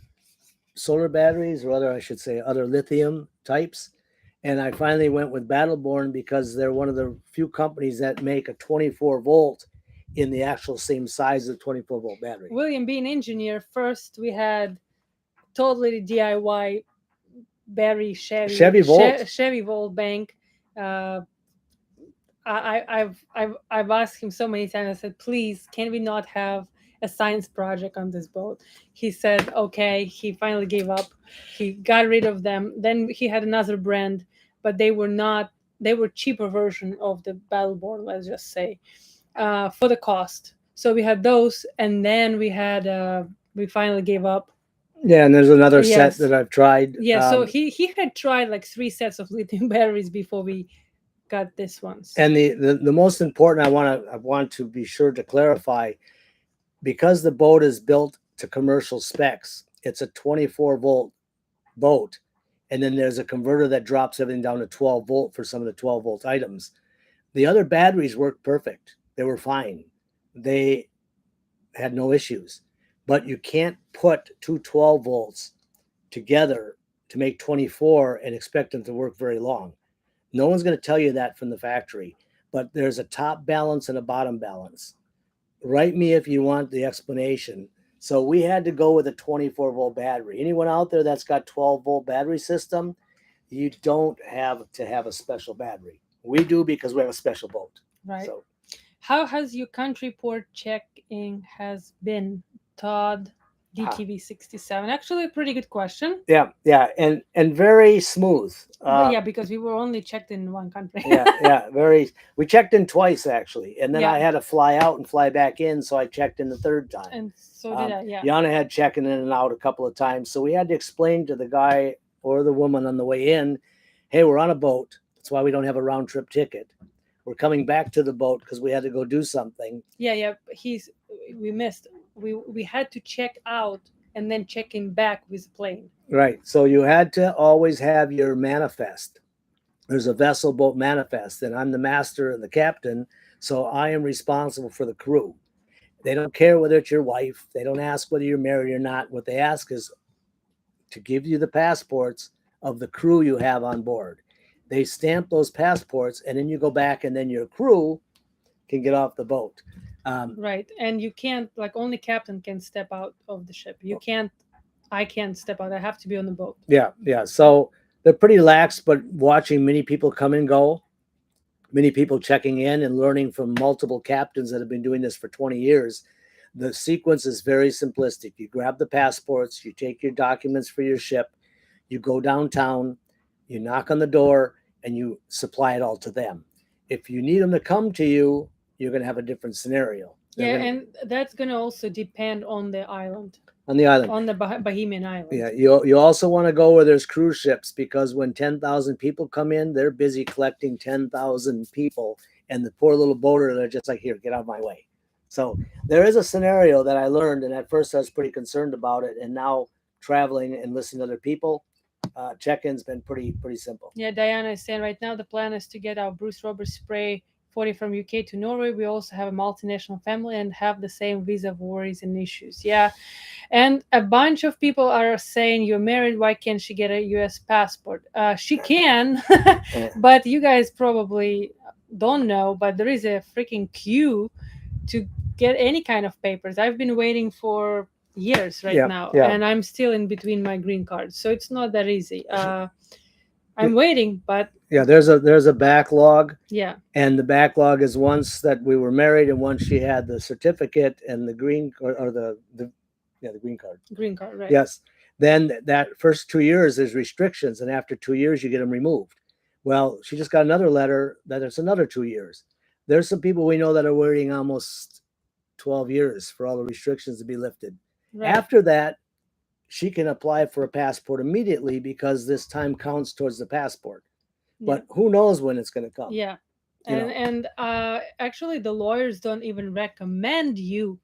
solar batteries, or other, I should say, other lithium types. And I finally went with Battleborn because they're one of the few companies that make a 24 volt in the actual same size of the 24 volt battery. William, being an engineer, first we had totally DIY battery Chevy Volt bank. I've asked him so many times. I said, please, can we not have a science project on this boat? He said, okay. He finally gave up. He got rid of them. Then he had another brand, but they were cheaper version of the Battleborn, let's just say, for the cost. So we had those, and then we finally gave up. Yeah, and there's another set that I've tried. Yeah, so he had tried like 3 sets of lithium batteries before we got this ones. And the most important, I want to be sure to clarify, because the boat is built to commercial specs, it's a 24 volt boat, and then there's a converter that drops everything down to 12 volt for some of the 12 volt items. The other batteries worked perfect. They were fine. They had no issues. But you can't put 2 12 volts together to make 24 and expect them to work very long. No one's going to tell you that from the factory, but there's a top balance and a bottom balance. Write me if you want the explanation. So we had to go with a 24-volt battery. Anyone out there that's got 12-volt battery system, you don't have to have a special battery. We do because we have a special boat. Right. So How has your country port checking has been, Todd DTV 67? Actually, a pretty good question. yeah, and very smooth. But yeah, because we were only checked in one country. yeah, very. We checked in twice actually, and then Yeah. I had to fly out and fly back in, so I checked in the third time. And so did I. Yeah. Yana had checking in and out a couple of times, so we had to explain to the guy or the woman on the way in, "Hey, we're on a boat. That's why we don't have a round trip ticket. We're coming back to the boat because we had to go do something." Yeah. We missed. We had to check out and then check in back with the plane. Right. So you had to always have your manifest. There's a vessel boat manifest, and I'm the master and the captain, so I am responsible for the crew. They don't care whether it's your wife. They don't ask whether you're married or not. What they ask is to give you the passports of the crew you have on board. They stamp those passports, and then you go back, and then your crew can get off the boat. Right. And you can't, like, only captain can step out of the ship. I can't step out. I have to be on the boat. Yeah. So they're pretty lax, but watching many people come and go, many people checking in and learning from multiple captains that have been doing this for 20 years. The sequence is very simplistic. You grab the passports, you take your documents for your ship, you go downtown, you knock on the door, and you supply it all to them. If you need them to come to you, you're going to have a different scenario. And that's going to also depend on the island. On the island. On the Bahamian island. Yeah, you also want to go where there's cruise ships, because when 10,000 people come in, they're busy collecting 10,000 people, and the poor little boater, they're just like, here, get out of my way. So there is a scenario that I learned, and at first I was pretty concerned about it, and now traveling and listening to other people, check-in's been pretty simple. Yeah, Diana is saying right now the plan is to get our Bruce Roberts spray 40 from UK to Norway. We also have a multinational family and have the same visa worries and issues. Yeah. And a bunch of people are saying, you're married, why can't she get a US passport? She can, but you guys probably don't know, but there is a freaking queue to get any kind of papers. I've been waiting for years now, and I'm still in between my green cards, so it's not that easy. I'm waiting, but there's a backlog. Yeah. And the backlog is once that we were married and once she had the certificate and the green or the green card. Green card, right? Yes. Then that first 2 years there's restrictions, and after 2 years you get them removed. Well, she just got another letter that it's another 2 years. There's some people we know that are waiting almost 12 years for all the restrictions to be lifted. Right. After that, she can apply for a passport immediately because this time counts towards the passport. But who knows when it's going to come? Yeah. And actually, the lawyers don't even recommend you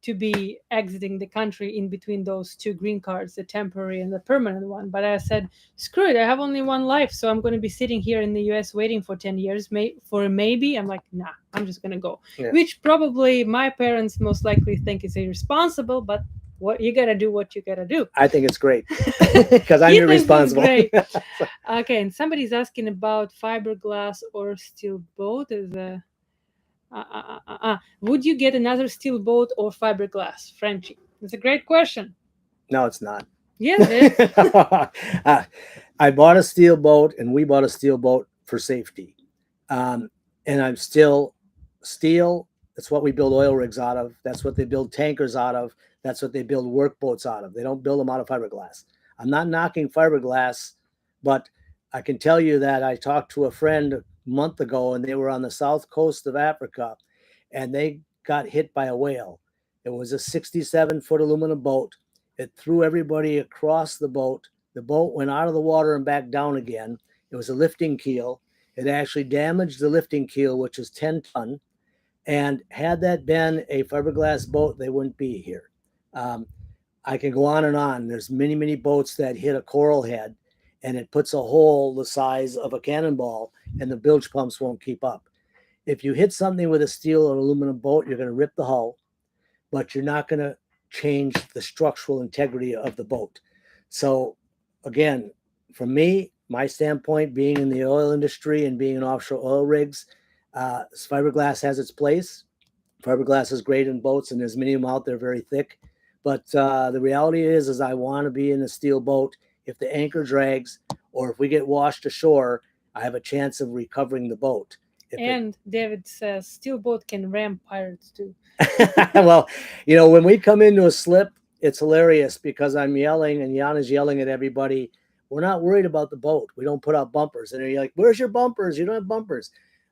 to be exiting the country in between those two green cards, the temporary and the permanent one. But I said, screw it, I have only one life, so I'm going to be sitting here in the US waiting for 10 years for a maybe. I'm like, nah, I'm just going to go. Yeah. Which probably my parents most likely think is irresponsible, but what you got to do what you got to do. I think it's great because I'm irresponsible. Great. Okay, and somebody's asking about fiberglass or steel boat. Is a would you get another steel boat or fiberglass, Frenchie? It's a great question. No, it's not. Yes, it is. I bought a steel boat, and we bought a steel boat for safety. And I'm still steel. That's what we build oil rigs out of. That's what they build tankers out of. That's what they build workboats out of. They don't build them out of fiberglass. I'm not knocking fiberglass, but I can tell you that I talked to a friend a month ago, and they were on the south coast of Africa, and they got hit by a whale. It was a 67-foot aluminum boat. It threw everybody across the boat. The boat went out of the water and back down again. It was a lifting keel. It actually damaged the lifting keel, which is 10 ton. And had that been a fiberglass boat, they wouldn't be here. I can go on and on. There's many, many boats that hit a coral head, and it puts a hole the size of a cannonball, and the bilge pumps won't keep up. If you hit something with a steel or aluminum boat, you're going to rip the hull, but you're not going to change the structural integrity of the boat. So again, from me, my standpoint, being in the oil industry and being in offshore oil rigs, fiberglass has its place. Fiberglass is great in boats, and there's many of them out there very thick. But the reality is I want to be in a steel boat. If the anchor drags or if we get washed ashore, I have a chance of recovering the boat. And David says steel boat can ram pirates too. Well, when we come into a slip, it's hilarious because I'm yelling and Jan is yelling at everybody. We're not worried about the boat. We don't put out bumpers. And you're like, where's your bumpers? You don't have bumpers.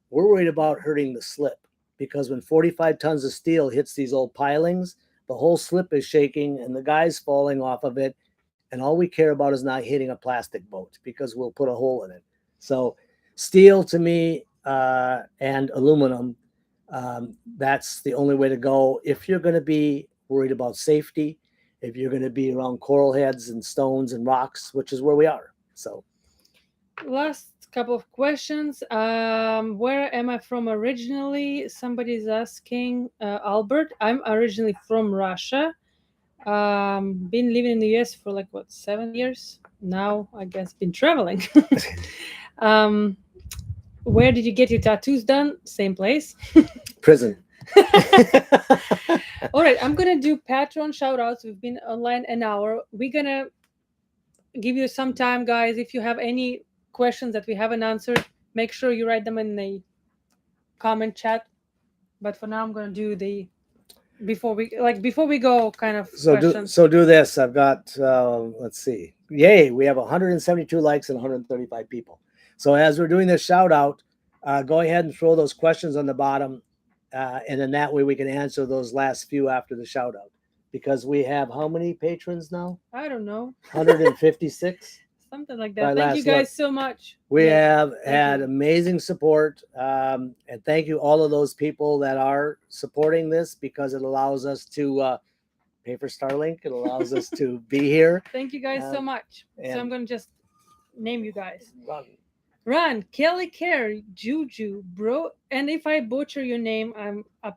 We're worried about hurting the slip. Because when 45 tons of steel hits these old pilings, the whole slip is shaking and the guy's falling off of it. And all we care about is not hitting a plastic boat because we'll put a hole in it. So steel to me and aluminum, that's the only way to go. If you're going to be worried about safety, if you're going to be around coral heads and stones and rocks, which is where we are. So last couple of questions. Where am I from originally? Somebody's asking. Albert, I'm originally from Russia. Been living in the US for 7 years now. I guess been traveling. Where did you get your tattoos done? Same place. Prison. All right, I'm gonna do Patreon shout outs. We've been online an hour. We're gonna give you some time, guys. If you have any questions that we haven't answered, make sure you write them in the comment chat. But for now, I'm gonna do the before we go kind of questions. Do this. I've got let's see. Yay, we have 172 likes and 135 people. So as we're doing this shout out, go ahead and throw those questions on the bottom, and then that way we can answer those last few after the shout out. Because we have how many patrons now? I don't know. 156. Something like that. Thank you guys so much. We have had amazing support. And thank you all of those people that are supporting this because it allows us to pay for Starlink. It allows us to be here. Thank you guys so much. So I'm going to just name you guys. Ron, Kelly Care, Juju, Bro, and if I butcher your name, I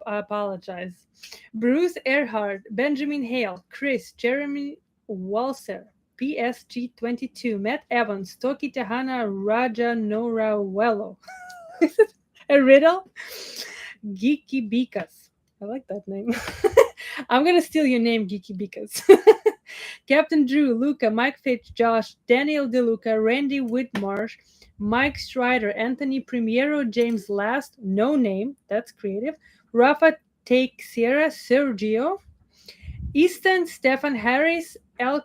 apologize. Bruce Earhart, Benjamin Hale, Chris, Jeremy Walser, PSG22, Matt Evans, Toki Tahana, Raja Nora Wello. A riddle? Geeky Beakas. I like that name. I'm going to steal your name, Geeky Beakas. Captain Drew, Luca, Mike Fitch, Josh, Daniel DeLuca, Randy Whitmarsh, Mike Strider, Anthony Primiero, James Last, no name, that's creative, Rafa Teixeira, Sergio, Easton, Stefan Harris, El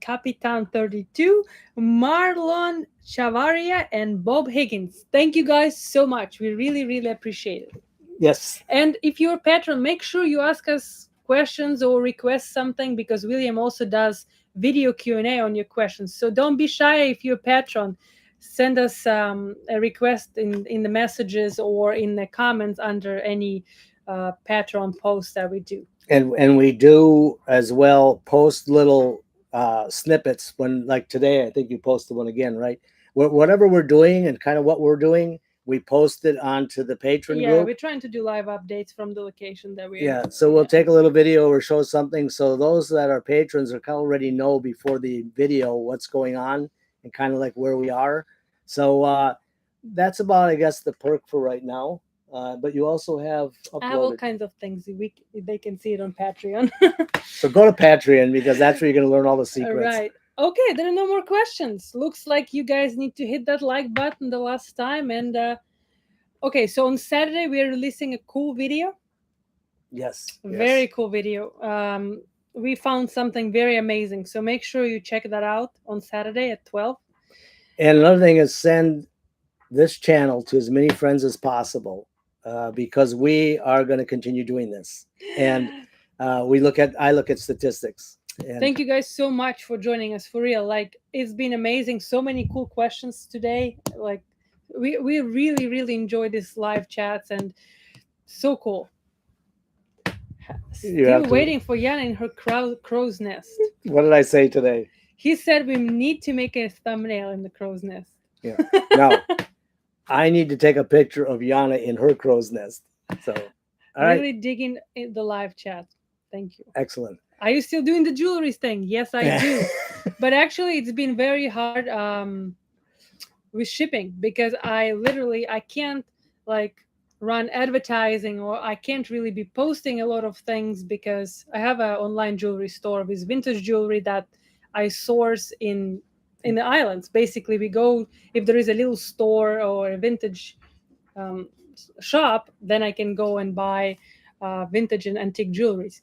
Capitan 32, Marlon Chavaria, and Bob Higgins. Thank you guys so much. We really, really appreciate it. Yes. And if you're a patron, make sure you ask us questions or request something because William also does video Q&A on your questions. So don't be shy if you're a patron. Send us a request in the messages or in the comments under any Patreon post that we do. And we do as well post little snippets when, like today, I think you posted one again, right? Whatever we're doing and kind of what we're doing, we post it onto the patron group. Yeah, we're trying to do live updates from the location that we're in. So we'll take a little video or show something. So those that are patrons are kind of already know before the video what's going on and kind of like where we are. So that's about, I guess, the perk for right now. But you also have uploaded. I have all kinds of things. They can see it on Patreon. So go to Patreon because that's where you're going to learn all the secrets. All right. Okay, there are no more questions. Looks like you guys need to hit that like button the last time. And okay, so on Saturday we are releasing a cool video. Yes. Very cool video. We found something very amazing. So make sure you check that out on Saturday at 12. And another thing is send this channel to as many friends as possible because we are going to continue doing this. And I look at statistics. And thank you guys so much for joining us, for real. Like, it's been amazing. So many cool questions today. Like, we really, really enjoy these live chats and so cool. Still waiting for Yana in her crow's nest. What did I say today? He said we need to make a thumbnail in the crow's nest. Yeah. No, I need to take a picture of Yana in her crow's nest. So, all really digging in the live chat. Thank you. Excellent. Are you still doing the jewelry thing? Yes, I do. But actually, it's been very hard with shipping because I can't like run advertising, or I can't really be posting a lot of things because I have an online jewelry store with vintage jewelry that I source in the islands. Basically, we go if there is a little store or a vintage um, shop, then I can go and buy vintage and antique jewelries.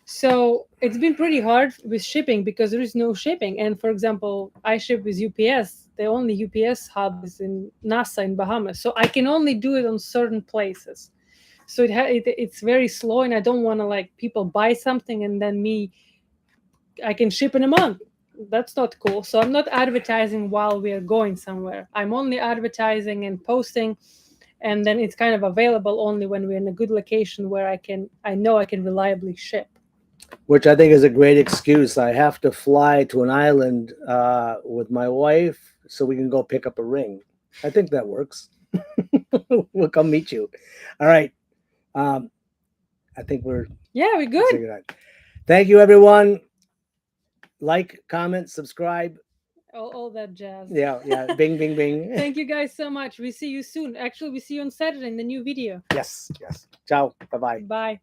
So it's been pretty hard with shipping because there is no shipping. And for example, I ship with UPS. The only UPS hub is in NASA in Bahamas, so I can only do it on certain places. So it's very slow, and I don't want to like people buy something and then I can ship in a month. That's not cool. So I'm not advertising while we are going somewhere. I'm only advertising and posting, and then it's kind of available only when we're in a good location where I know I can reliably ship. Which I think is a great excuse. I have to fly to an island with my wife so we can go pick up a ring. I think that works. We'll come meet you. All right. I think we're Yeah, we're good. figured out. Thank you, everyone. Like, comment, subscribe. All that jazz. Yeah, yeah. Bing, bing, bing. Thank you guys so much. We see you soon. Actually, we see you on Saturday in the new video. Yes, yes. Ciao. Bye bye. Bye.